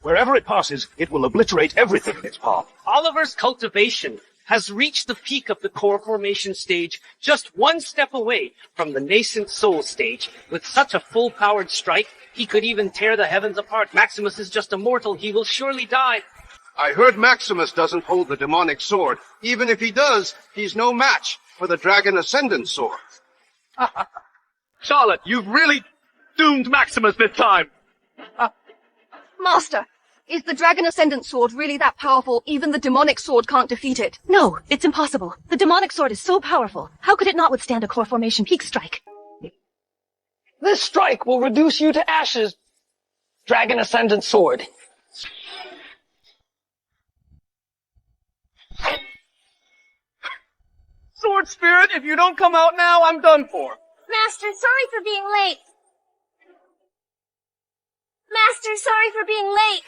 Wherever it passes, it will obliterate everything in its path. Oliver's cultivation has reached the peak of the core formation stage, just one step away from the nascent soul stage. With such a full-powered strike, he could even tear the heavens apart. Maximus is just a mortal. He will surely die. I heard Maximus doesn't hold the demonic sword. Even if he does, he's no match for the Dragon Ascendant sword. Charlotte, you've really doomed Maximus this time. Master, is the Dragon Ascendant sword really that powerful? Even the demonic sword can't defeat it. No, it's impossible. The demonic sword is so powerful. How could it not withstand a core formation peak strike? This strike will reduce you to ashes, Dragon Ascendant sword. Sword Spirit, if you don't come out now, I'm done for. Master, sorry for being late. Master, sorry for being late.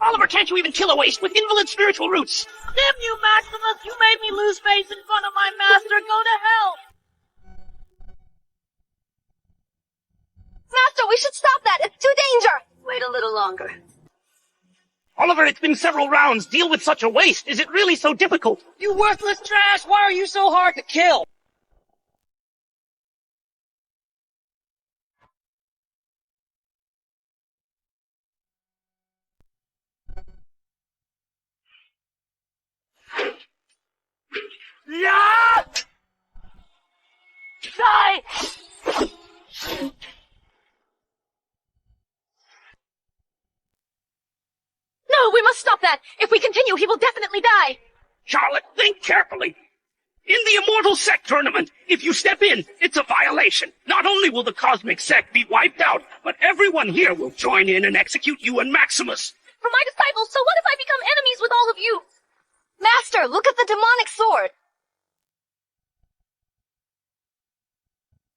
Oliver, can't you even kill a waste with invalid spiritual roots? Damn you, Maximus! You made me lose face in front of my master! Go to hell! Master, we should stop that! It's too dangerous! Wait a little longer. Oliver, it's been several rounds. Deal with such a waste. Is it really so difficult? You worthless trash! Why are you so hard to kill? Yeah! Die! No, we must stop that! If we continue, he will definitely die! Charlotte, think carefully. In the Immortal Sect tournament, if you step in, it's a violation. Not only will the Cosmic Sect be wiped out, but everyone here will join in and execute you and Maximus. For my disciples, so what if I become enemies with all of you? Master, look at the demonic sword!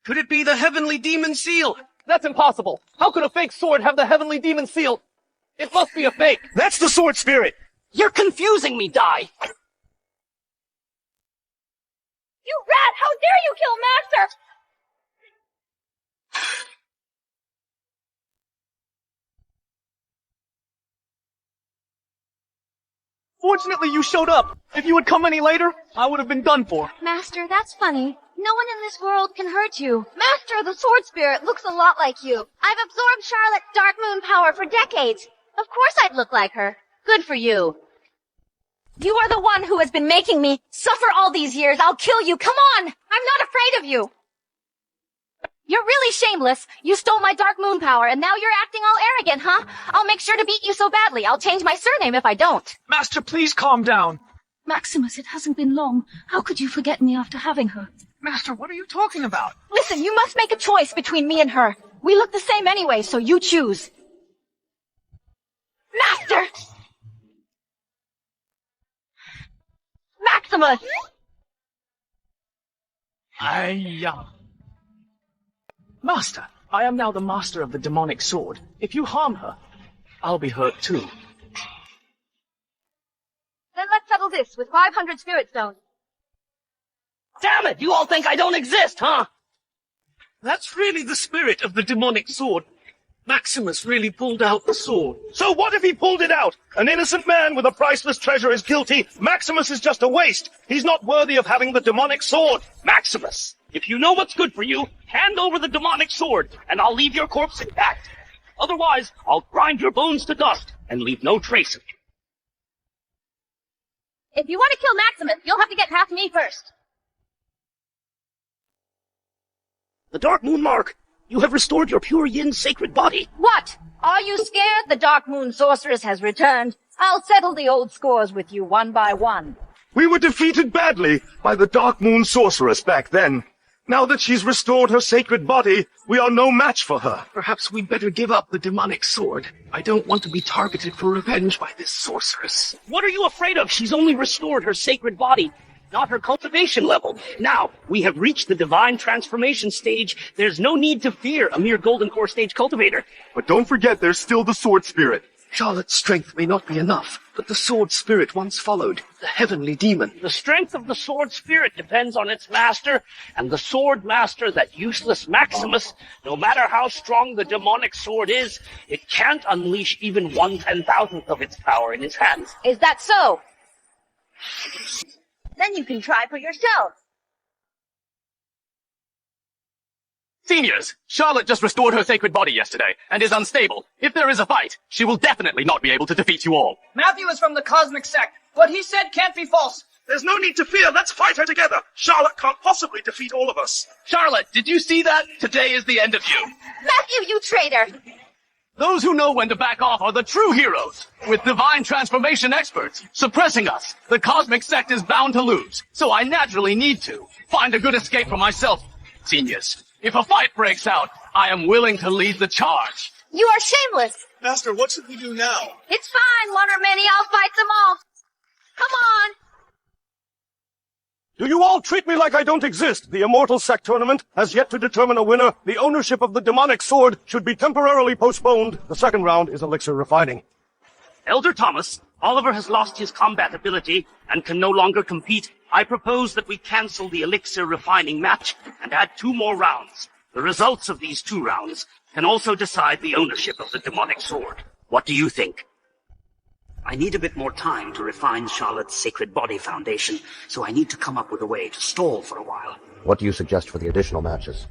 Could it be the Heavenly Demon Seal? That's impossible. How could a fake sword have the Heavenly Demon Seal? It must be a fake. That's the Sword Spirit. You're confusing me, Dai. You rat! How dare you kill Master! Fortunately, you showed up. If you had come any later, I would have been done for. Master, that's funny. No one in this world can hurt you. Master, the sword spirit looks a lot like you. I've absorbed Charlotte's dark moon power for decades. Of course I'd look like her. Good for you. You are the one who has been making me suffer all these years. I'll kill you. Come on! I'm not afraid of you. You're really shameless. You stole my dark moon power, and now you're acting all arrogant, huh? I'll make sure to beat you so badly. I'll change my surname if I don't. Master, please calm down. Maximus, it hasn't been long. How could you forget me after having her? Master, what are you talking about? Listen, you must make a choice between me and her. We look the same anyway, so you choose. Master! Maximus! Master, I am now the master of the demonic sword. If you harm her, I'll be hurt too. Then let's settle this with 500 spirit stones. Damn it! You all think I don't exist, huh? That's really the spirit of the demonic sword. Maximus really pulled out the sword. So what if he pulled it out? An innocent man with a priceless treasure is guilty. Maximus is just a waste. He's not worthy of having the demonic sword. Maximus, if you know what's good for you, hand over the demonic sword, and I'll leave your corpse intact. Otherwise, I'll grind your bones to dust and leave no trace of you. If you want to kill Maximus, you'll have to get past me first. The Dark Moon Mark, you have restored your Pure Yin Sacred Body. What? Are you scared? The Dark Moon Sorceress has returned. I'll settle the old scores with you one by one. We were defeated badly by the Dark Moon Sorceress back then. Now that she's restored her sacred body, we are no match for her. Perhaps we'd better give up the demonic sword. I don't want to be targeted for revenge by this sorceress. What are you afraid of? She's only restored her sacred body, not her cultivation level. Now, we have reached the divine transformation stage. There's no need to fear a mere golden core stage cultivator. But don't forget there's still the sword spirit. Charlotte's strength may not be enough, But the sword spirit once followed, the heavenly demon. The strength of the sword spirit depends on its master, and the sword master, that useless Maximus, no matter how strong the demonic sword is, it can't unleash even 1/10,000th of its power in his hands. Is that so? Then you can try for yourself. Seniors, Charlotte just restored her sacred body yesterday, and is unstable. If there is a fight, she will definitely not be able to defeat you all. Matthew is from the Cosmic Sect. What he said can't be false. There's no need to fear. Let's fight her together. Charlotte can't possibly defeat all of us. Charlotte, did you see that? Today is the end of you. Matthew, you traitor! Those who know when to back off are the true heroes, with divine transformation experts suppressing us. The Cosmic Sect is bound to lose, so I naturally need to find a good escape for myself. Seniors, if a fight breaks out, I am willing to lead the charge. You are shameless. Master, what should we do now? It's fine, one or many, I'll fight them all. Come on. Do you all treat me like I don't exist? The Immortal Sect tournament has yet to determine a winner. The ownership of the demonic sword should be temporarily postponed. The second round is Elixir Refining. Elder Thomas, Oliver has lost his combat ability and can no longer compete. I propose that we cancel the Elixir Refining match and add 2 more rounds. The results of these 2 rounds can also decide the ownership of the demonic sword. What do you think? I need a bit more time to refine Charlotte's Sacred Body Foundation, so I need to come up with a way to stall for a while. What do you suggest for the additional matches?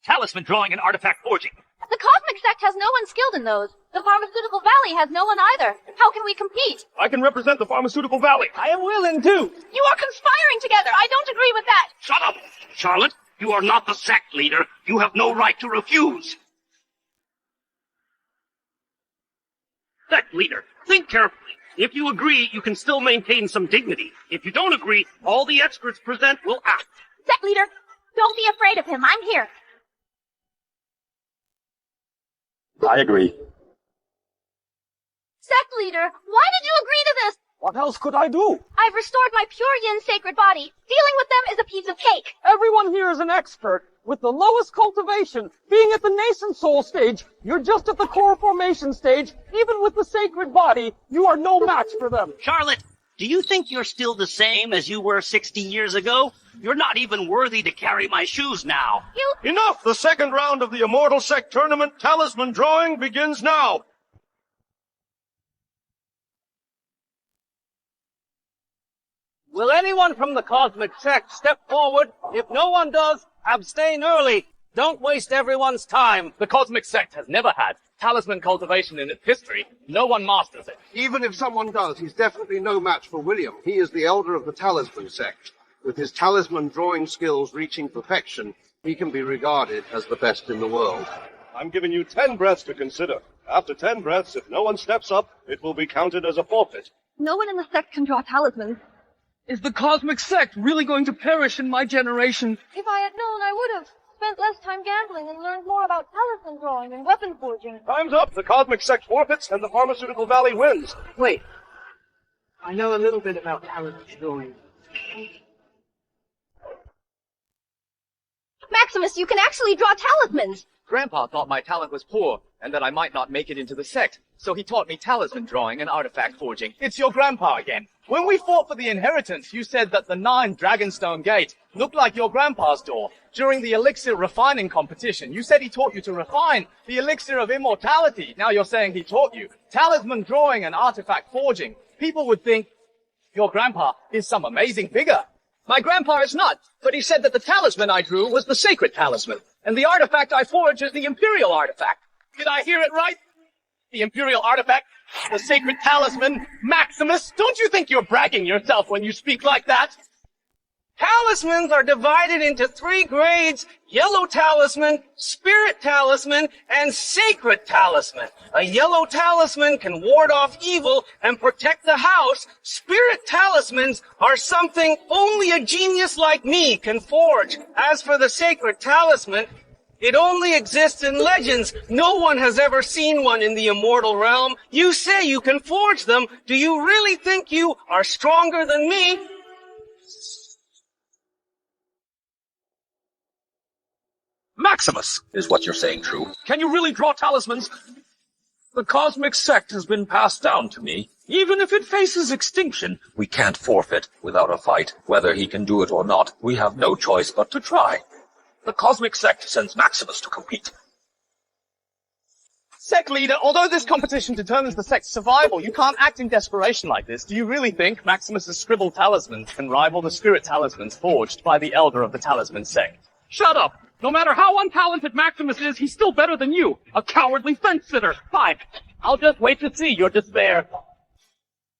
Talisman drawing and artifact forging. The Cosmic Sect has no one skilled in those. The Pharmaceutical Valley has no one either. How can we compete? I can represent the Pharmaceutical Valley. I am willing to. You are conspiring together. I don't agree with that. Shut up! Charlotte, you are not the sect leader. You have no right to refuse. Sect leader, think carefully. If you agree, you can still maintain some dignity. If you don't agree, all the experts present will act. Sect leader, don't be afraid of him. I'm here. I agree. Sect leader, why did you agree to this? What else could I do? I've restored my Pure Yin Sacred Body. Dealing with them is a piece of cake. Everyone here is an expert. With the lowest cultivation, being at the nascent soul stage, you're just at the core formation stage. Even with the sacred body, you are no match for them. Charlotte, do you think you're still the same as you were 60 years ago? You're not even worthy to carry my shoes now. Enough! The second round of the Immortal Sect tournament Talisman drawing begins now. Will anyone from the Cosmic Sect step forward? If no one does, abstain early. Don't waste everyone's time. The Cosmic Sect has never had talisman cultivation in its history. No one masters it. Even if someone does, he's definitely no match for William. He is the elder of the Talisman sect. With his talisman drawing skills reaching perfection, he can be regarded as the best in the world. I'm giving you 10 breaths to consider. After 10 breaths, if no one steps up, it will be counted as a forfeit. No one in the sect can draw talismans. Is the Cosmic Sect really going to perish in my generation? If I had known, I would have spent less time gambling and learned more about talisman drawing and weapon forging. Time's up. The Cosmic Sect forfeits and the Pharmaceutical Valley wins. Wait. I know a little bit about talisman drawing. Maximus, you can actually draw talismans. Grandpa thought my talent was poor, and that I might not make it into the sect, so he taught me talisman drawing and artifact forging. It's your grandpa again. When we fought for the inheritance, you said that the 9 Dragonstone Gate looked like your grandpa's door. During the Elixir Refining competition, you said he taught you to refine the Elixir of Immortality. Now you're saying he taught you talisman drawing and artifact forging. People would think your grandpa is some amazing figure. My grandpa is not, but he said that the talisman I drew was the sacred talisman, and the artifact I forged is the imperial artifact. Did I hear it right? The imperial artifact, the sacred talisman, Maximus. Don't you think you're bragging yourself when you speak like that? Talismans are divided into 3 grades: yellow talisman, spirit talisman, and sacred talisman. A yellow talisman can ward off evil and protect the house. Spirit talismans are something only a genius like me can forge. As for the sacred talisman, it only exists in legends. No one has ever seen one in the immortal realm. You say you can forge them. Do you really think you are stronger than me? Maximus, is what you're saying true? Can you really draw talismans? The Cosmic Sect has been passed down to me. Even if it faces extinction, we can't forfeit without a fight. Whether he can do it or not, we have no choice but to try. The Cosmic Sect sends Maximus to compete. Sect leader, although this competition determines the sect's survival, you can't act in desperation like this. Do you really think Maximus's scribbled talismans can rival the spirit talismans forged by the elder of the Talisman sect? Shut up! No matter how untalented Maximus is, he's still better than you. A cowardly fence-sitter. Fine. I'll just wait to see your despair.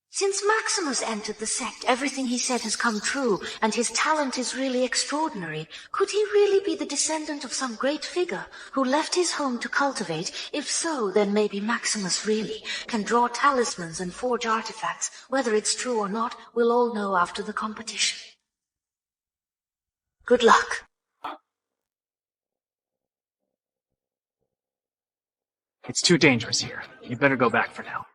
Since Maximus entered the sect, everything he said has come true, and his talent is really extraordinary. Could he really be the descendant of some great figure who left his home to cultivate? If so, then maybe Maximus really can draw talismans and forge artifacts. Whether it's true or not, we'll all know after the competition. Good luck. It's too dangerous here. You better go back for now.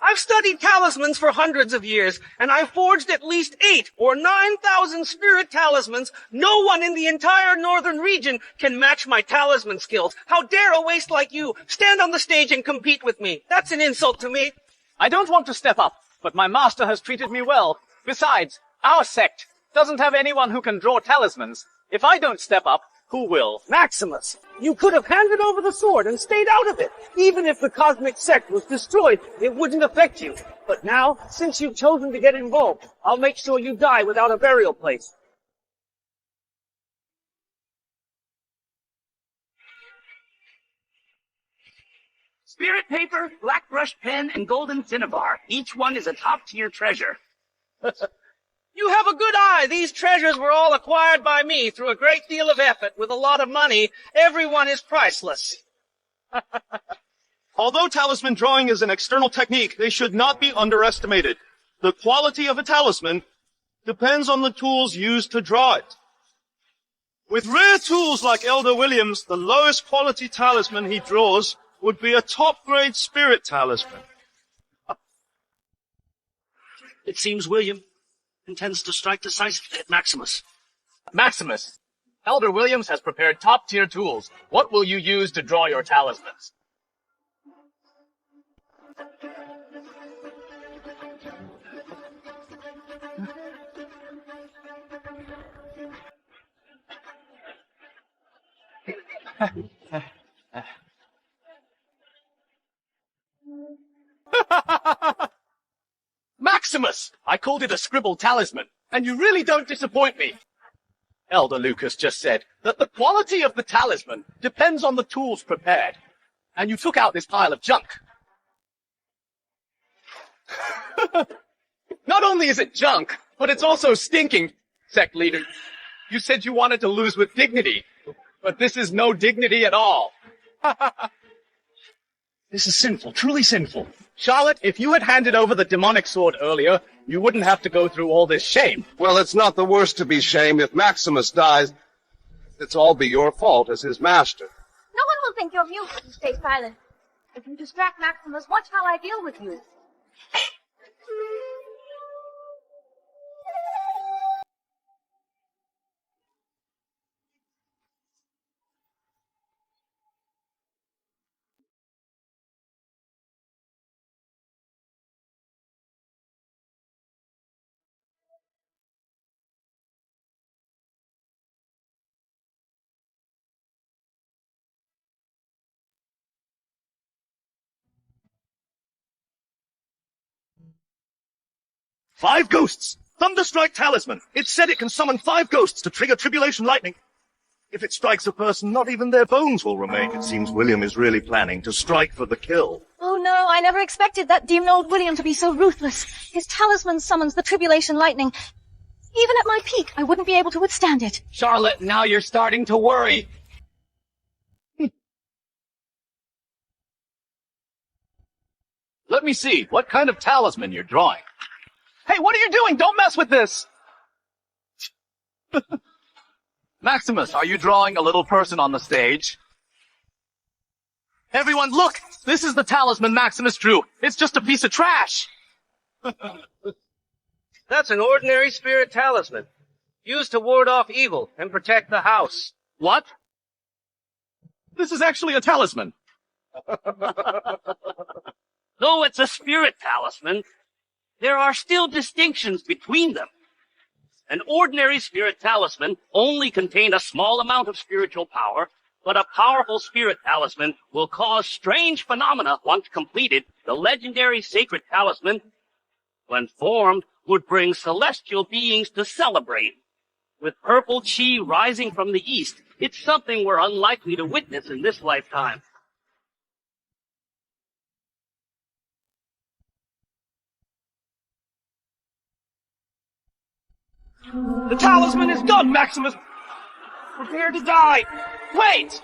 I've studied talismans for hundreds of years, and I've forged at least 8 or 9,000 spirit talismans. No one in the entire northern region can match my talisman skills. How dare a waste like you stand on the stage and compete with me? That's an insult to me. I don't want to step up, but my master has treated me well. Besides, our sect doesn't have anyone who can draw talismans. If I don't step up, who will? Maximus, you could have handed over the sword and stayed out of it. Even if the Cosmic Sect was destroyed, it wouldn't affect you. But now, since you've chosen to get involved, I'll make sure you die without a burial place. Spirit paper, black brush pen, and golden cinnabar. Each one is a top-tier treasure. You have a good eye. These treasures were all acquired by me through a great deal of effort with a lot of money. Everyone is priceless. Although talisman drawing is an external technique, they should not be underestimated. The quality of a talisman depends on the tools used to draw it. With rare tools like Elder Williams, the lowest quality talisman he draws would be a top-grade spirit talisman. It seems William intends to strike decisively at Maximus. Maximus, Elder Williams has prepared top-tier tools. What will you use to draw your talismans? Maximus! I called it a scribbled talisman, and you really don't disappoint me. Elder Lucas just said that the quality of the talisman depends on the tools prepared, and you took out this pile of junk. Not only is it junk, but it's also stinking, sect leader. You said you wanted to lose with dignity, but this is no dignity at all. This is sinful, truly sinful. Charlotte, if you had handed over the demonic sword earlier, you wouldn't have to go through all this shame. Well, it's not the worst to be shamed. If Maximus dies, it's all be your fault as his master. No one will think you're mute if you stay silent. If you distract Maximus, watch how I deal with you. Five ghosts! Thunderstrike talisman! It said it can summon 5 ghosts to trigger tribulation lightning. If it strikes a person, not even their bones will remain. It seems William is really planning to strike for the kill. Oh no, I never expected that demon old William to be so ruthless. His talisman summons the tribulation lightning. Even at my peak, I wouldn't be able to withstand it. Charlotte, now you're starting to worry. Let me see, what kind of talisman you're drawing? Hey, what are you doing? Don't mess with this! Maximus, are you drawing a little person on the stage? Everyone, look! This is the talisman Maximus drew. It's just a piece of trash. That's an ordinary spirit talisman, used to ward off evil and protect the house. What? This is actually a talisman. Though it's a spirit talisman, there are still distinctions between them. An ordinary spirit talisman only contains a small amount of spiritual power, but a powerful spirit talisman will cause strange phenomena once completed. The legendary sacred talisman, when formed, would bring celestial beings to celebrate. With purple chi rising from the east, it's something we're unlikely to witness in this lifetime. The talisman is done, Maximus! Prepare to die! Wait!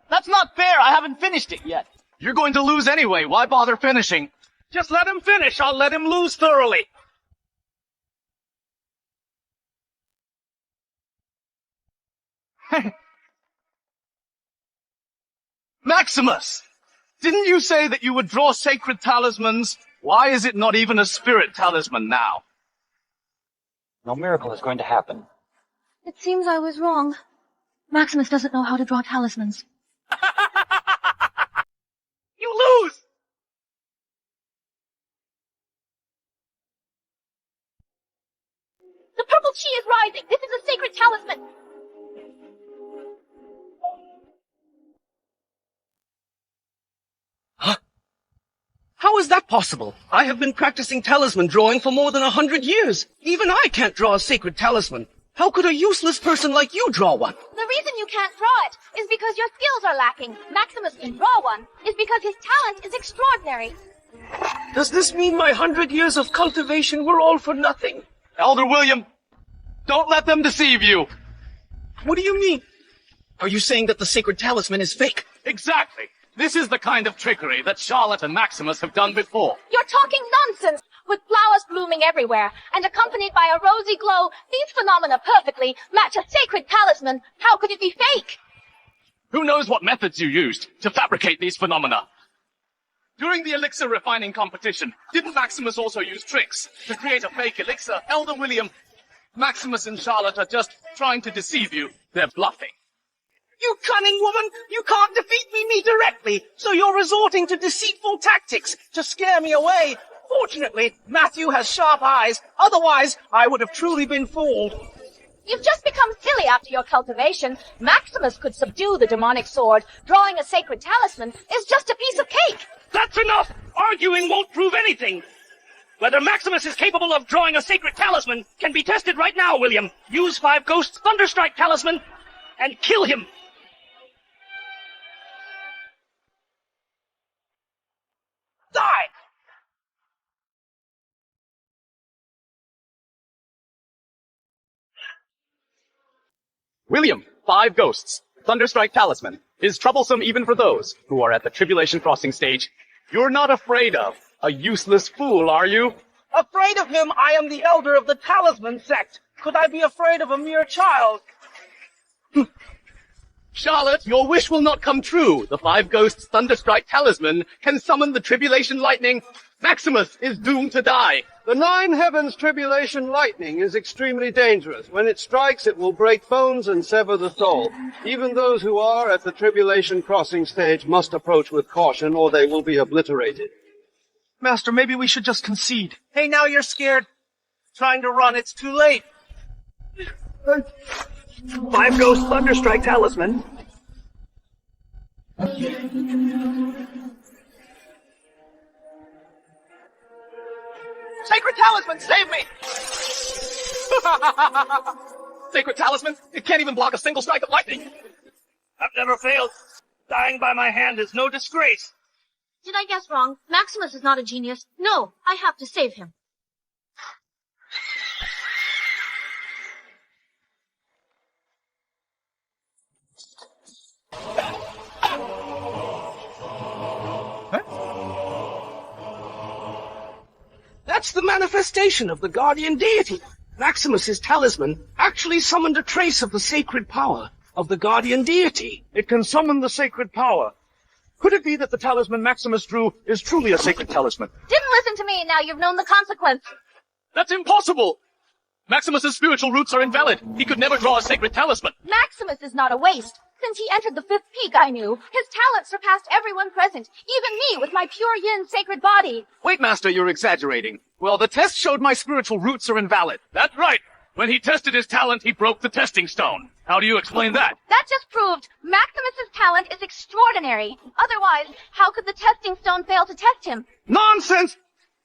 That's not fair, I haven't finished it yet. You're going to lose anyway, why bother finishing? Just let him finish, I'll let him lose thoroughly. Maximus! Didn't you say that you would draw sacred talismans? Why is it not even a spirit talisman now? No miracle is going to happen. It seems I was wrong. Maximus doesn't know how to draw talismans. You lose! The purple chi is rising. This is a sacred talisman. How is that possible? I have been practicing talisman drawing for more than 100 years. Even I can't draw a sacred talisman. How could a useless person like you draw one? The reason you can't draw it is because your skills are lacking. Maximus can draw one is because his talent is extraordinary. Does this mean my 100 years of cultivation were all for nothing? Elder William, don't let them deceive you. What do you mean? Are you saying that the sacred talisman is fake? Exactly. This is the kind of trickery that Charlotte and Maximus have done before. You're talking nonsense! With flowers blooming everywhere, and accompanied by a rosy glow, these phenomena perfectly match a sacred talisman. How could it be fake? Who knows what methods you used to fabricate these phenomena? During the elixir refining competition, didn't Maximus also use tricks to create a fake elixir? Elder William, Maximus and Charlotte are just trying to deceive you. They're bluffing. You cunning woman! You can't defeat me directly, so you're resorting to deceitful tactics to scare me away. Fortunately, Matthew has sharp eyes, otherwise I would have truly been fooled. You've just become silly after your cultivation. Maximus could subdue the demonic sword. Drawing a sacred talisman is just a piece of cake. That's enough! Arguing won't prove anything! Whether Maximus is capable of drawing a sacred talisman can be tested right now, William. Use 5 Ghosts Thunderstrike Talisman and kill him! Die! William, 5 ghosts. Thunderstrike Talisman is troublesome even for those who are at the tribulation crossing stage. You're not afraid of a useless fool, are you? Afraid of him, I am the elder of the Talisman sect. Could I be afraid of a mere child? Charlotte, your wish will not come true. The 5 ghosts Thunderstrike Talisman can summon the tribulation lightning. Maximus is doomed to die. The 9 heavens tribulation lightning is extremely dangerous. When it strikes, it will break bones and sever the soul. Even those who are at the tribulation crossing stage must approach with caution, or they will be obliterated. Master, maybe we should just concede. Hey, now you're scared. Trying to run, it's too late. 5 Ghost Thunderstrike Talisman. Sacred Talisman, save me! Sacred Talisman? It can't even block a single strike of lightning. I've never failed. Dying by my hand is no disgrace. Did I guess wrong? Maximus is not a genius. No, I have to save him. That's the manifestation of the guardian deity. Maximus's talisman actually summoned a trace of the sacred power of the guardian deity. It can summon the sacred power. Could it be that the talisman Maximus drew is truly a sacred talisman? Didn't listen to me, now you've known the consequence. That's impossible! Maximus's spiritual roots are invalid. He could never draw a sacred talisman. Maximus is not a waste. Since he entered the fifth peak, I knew. His talent surpassed everyone present, even me with my Pure Yin Sacred Body. Wait, Master, you're exaggerating. Well, the test showed my spiritual roots are invalid. That's right. When he tested his talent, he broke the testing stone. How do you explain that? That just proved Maximus's talent is extraordinary. Otherwise, how could the testing stone fail to test him? Nonsense!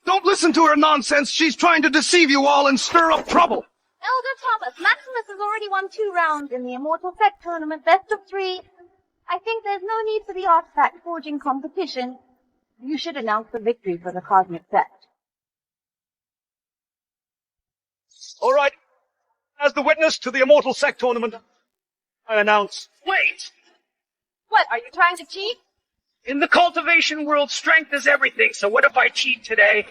Don't listen to her nonsense. She's trying to deceive you all and stir up trouble. Elder Thomas, Maximus has already won 2 rounds in the Immortal Sect tournament, best of 3. I think there's no need for the artifact forging competition. You should announce the victory for the Cosmic Sect. All right. As the witness to the Immortal Sect tournament, I announce... Wait! What, are you trying to cheat? In the cultivation world, strength is everything, so what if I cheat today?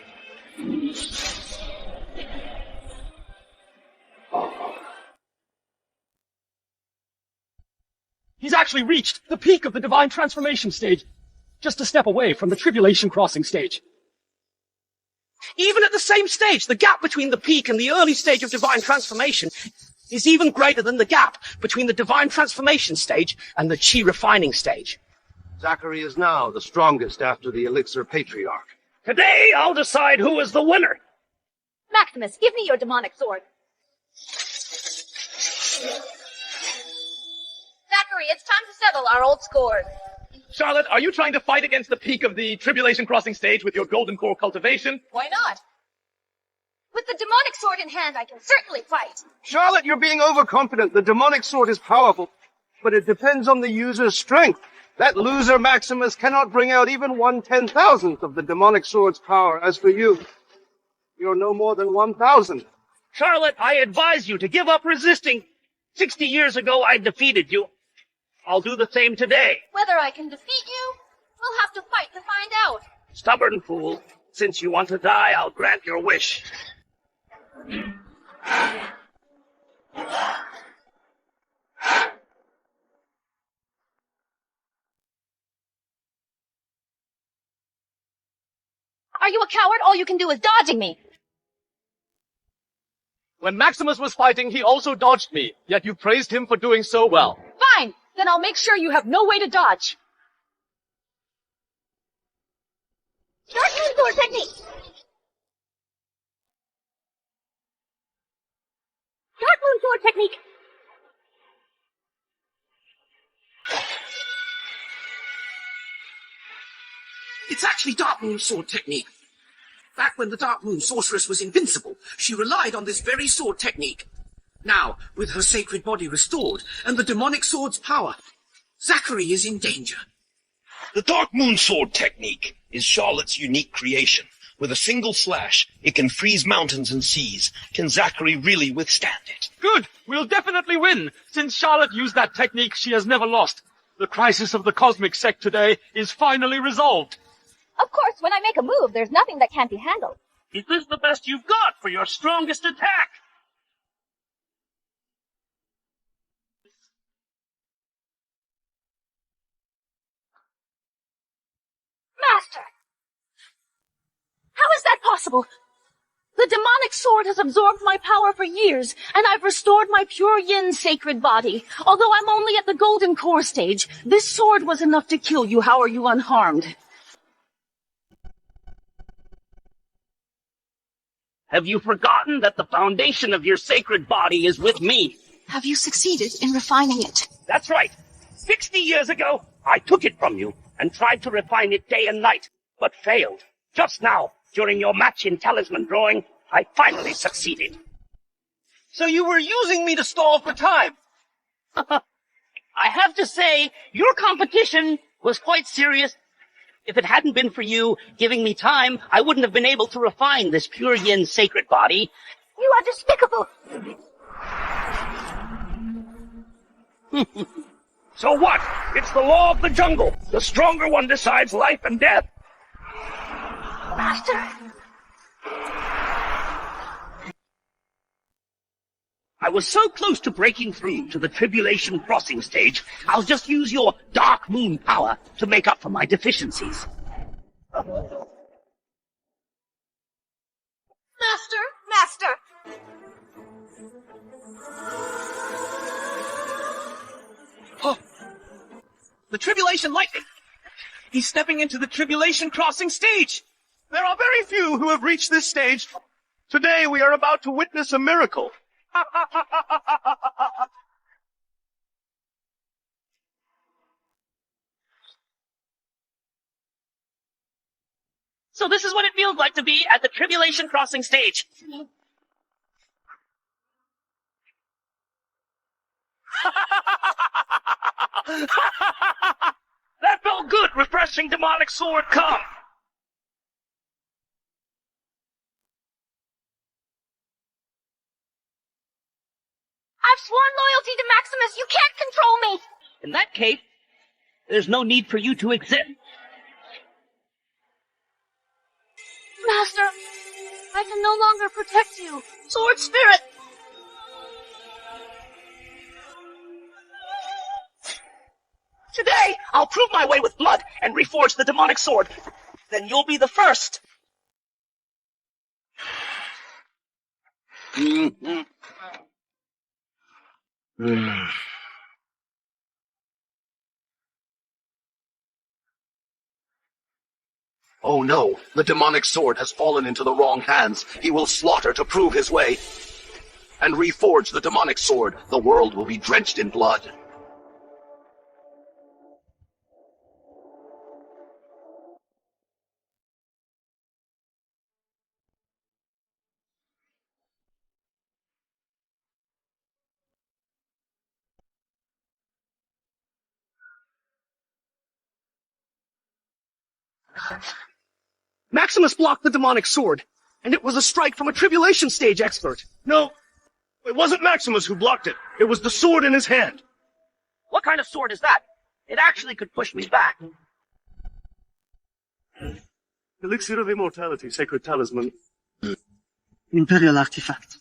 He's actually reached the peak of the divine transformation stage, just a step away from the tribulation crossing stage. Even at the same stage, the gap between the peak and the early stage of divine transformation is even greater than the gap between the divine transformation stage and the chi refining stage. Zachary is now the strongest after the Elixir Patriarch. Today, I'll decide who is the winner. Maximus, give me your demonic sword. Zachary, it's time to settle our old scores. Charlotte, are you trying to fight against the peak of the tribulation crossing stage with your golden core cultivation? Why not? With the demonic sword in hand, I can certainly fight. Charlotte, you're being overconfident. The demonic sword is powerful, but it depends on the user's strength. That loser Maximus cannot bring out even 1/10,000th of the demonic sword's power. As for you, you're no more than 1,000. Charlotte, I advise you to give up resisting. 60 years ago, I defeated you. I'll do the same today. Whether I can defeat you, we'll have to fight to find out. Stubborn fool. Since you want to die, I'll grant your wish. Are you a coward? All you can do is dodging me. When Maximus was fighting, he also dodged me, yet you praised him for doing so well. Fine, then I'll make sure you have no way to dodge. Dark Moon Sword technique! Dark Moon Sword technique! It's actually Dark Moon Sword technique. Back when the Dark Moon sorceress was invincible, she relied on this very sword technique. Now, with her sacred body restored and the demonic sword's power, Zachary is in danger. The Dark Moon Sword technique is Charlotte's unique creation. With a single slash, it can freeze mountains and seas. Can Zachary really withstand it? Good! We'll definitely win! Since Charlotte used that technique, she has never lost. The crisis of the Cosmic Sect today is finally resolved. Of course, when I make a move, there's nothing that can't be handled. Is this the best you've got for your strongest attack? Master! How is that possible? The demonic sword has absorbed my power for years, and I've restored my Pure Yin Sacred Body. Although I'm only at the golden core stage, this sword was enough to kill you. How are you unharmed? Have you forgotten that the foundation of your sacred body is with me? Have you succeeded in refining it? That's right. 60 years ago, I took it from you and tried to refine it day and night, but failed. Just now, during your match in Talisman drawing, I finally succeeded. So you were using me to stall for time? I have to say, your competition was quite serious. If it hadn't been for you giving me time, I wouldn't have been able to refine this Pure Yin Sacred Body. You are despicable! So what? It's the law of the jungle. The stronger one decides life and death. Master! I was so close to breaking through to the tribulation crossing stage, I'll just use your dark moon power to make up for my deficiencies. Master! The tribulation lightning! He's stepping into the tribulation crossing stage! There are very few who have reached this stage. Today we are about to witness a miracle. So this is what it feels like to be at the tribulation crossing stage. That felt good! Refreshing demonic sword, come! I've sworn loyalty to Maximus. You can't control me. In that case, there's no need for you to exist. Master, I can no longer protect you. Sword Spirit! Today, I'll prove my way with blood and reforge the demonic sword. Then you'll be the first. Oh no, the demonic sword has fallen into the wrong hands. He will slaughter to prove his way. And reforge the demonic sword. The world will be drenched in blood. Maximus blocked the demonic sword, and it was a strike from a tribulation stage expert. No, it wasn't Maximus who blocked it. It was the sword in his hand. What kind of sword is that? It actually could push me back. Elixir of Immortality, Sacred Talisman. Imperial artifact.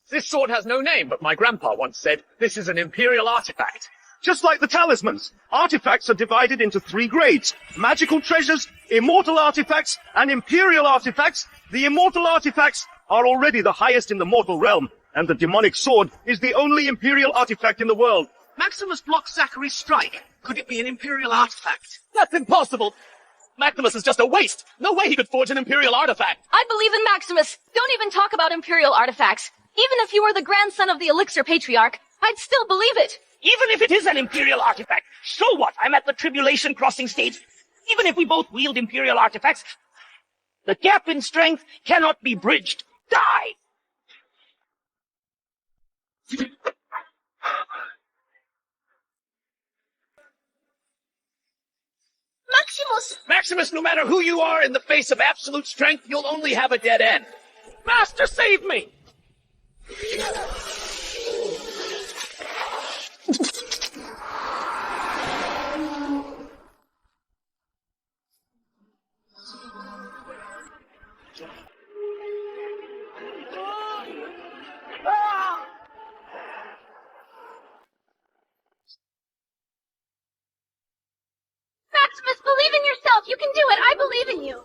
This sword has no name, but my grandpa once said, this is an imperial artifact. Just like the talismans, artifacts are divided into 3 grades. Magical treasures, immortal artifacts, and imperial artifacts. The immortal artifacts are already the highest in the mortal realm, and the demonic sword is the only imperial artifact in the world. Maximus blocked Zachary's strike. Could it be an imperial artifact? That's impossible! Maximus is just a waste! No way he could forge an imperial artifact! I believe in Maximus. Don't even talk about imperial artifacts. Even if you were the grandson of the Elixir Patriarch, I'd still believe it. Even if it is an imperial artifact, so what? I'm at the tribulation crossing stage. Even if we both wield imperial artifacts, the gap in strength cannot be bridged. Die! Maximus, no matter who you are, in the face of absolute strength, you'll only have a dead end. Master, save me! Maximus, believe in yourself. You can do it. I believe in you.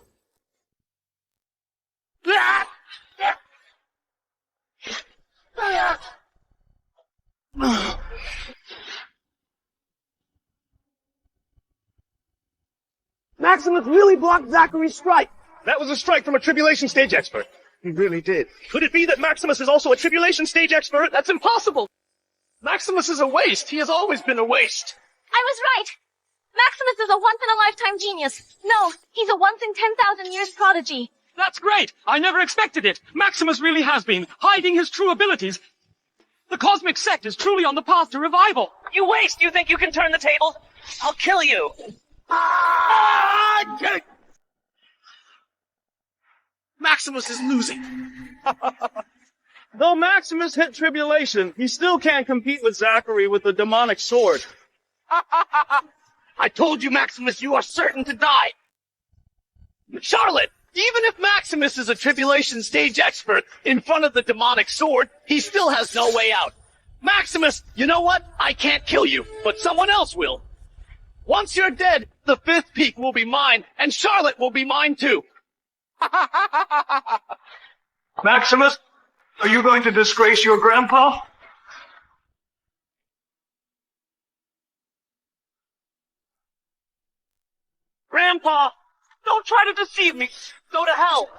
Maximus really blocked Zachary's strike. That was a strike from a tribulation stage expert. He really did. Could it be that Maximus is also a tribulation stage expert? That's impossible. Maximus is a waste. He has always been a waste. I was right. Maximus is a once-in-a-lifetime genius. No, he's a once-in-10,000 years prodigy. That's great! I never expected it! Maximus really has been hiding his true abilities. The Cosmic Sect is truly on the path to revival. You waste! You think you can turn the tables? I'll kill you! Maximus is losing. Though Maximus hit tribulation, he still can't compete with Zachary with the demonic sword. I told you, Maximus, you are certain to die. Charlotte, even if Maximus is a tribulation stage expert in front of the demonic sword, he still has no way out. Maximus, you know what? I can't kill you, but someone else will. Once you're dead, the 5th peak will be mine, and Charlotte will be mine too. Maximus, are you going to disgrace your grandpa? Grandpa! Don't try to deceive me! Go to hell!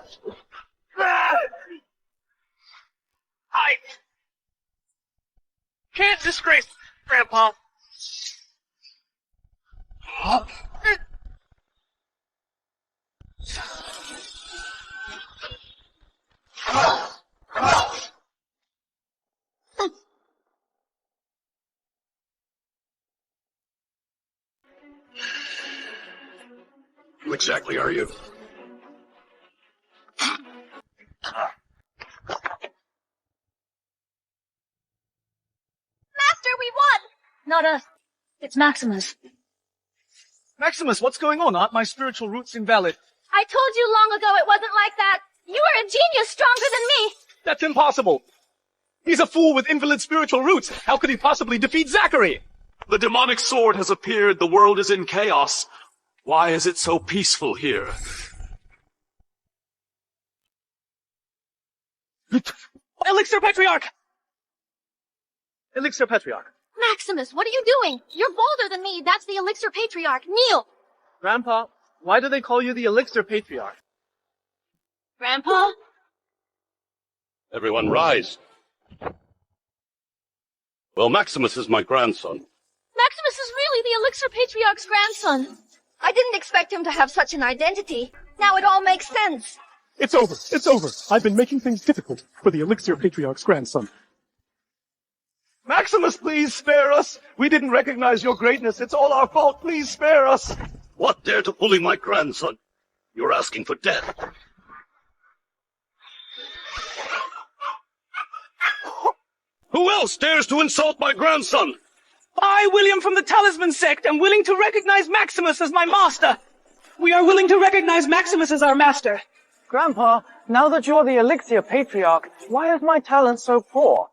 I can't disgrace Grandpa. Who exactly are you? Master, we won! Not us. It's Maximus. Maximus, what's going on? Aren't my spiritual roots invalid? I told you long ago it wasn't like that. You are a genius stronger than me. That's impossible. He's a fool with invalid spiritual roots. How could he possibly defeat Zachary? The demonic sword has appeared. The world is in chaos. Why is it so peaceful here? Elixir Patriarch! Elixir Patriarch. Maximus, what are you doing? You're bolder than me. That's the Elixir Patriarch. Kneel! Grandpa, why do they call you the Elixir Patriarch? Grandpa? Everyone rise. Well, Maximus is my grandson. Maximus is really the Elixir Patriarch's grandson. I didn't expect him to have such an identity. Now it all makes sense. It's over. It's over. I've been making things difficult for the Elixir Patriarch's grandson. Maximus, please spare us. We didn't recognize your greatness. It's all our fault. Please spare us. What dare to bully my grandson? You're asking for death. Who else dares to insult my grandson? I, William from the Talisman sect, am willing to recognize Maximus as my master. We are willing to recognize Maximus as our master. Grandpa, now that you're the Elixir Patriarch, why is my talent so poor?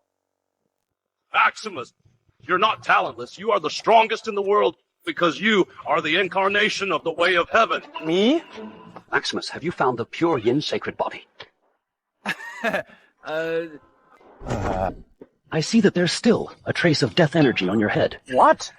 Maximus, you're not talentless. You are the strongest in the world because you are the incarnation of the way of heaven. Me? Maximus, have you found the Pure Yin Sacred Body? I see that there's still a trace of death energy on your head. What?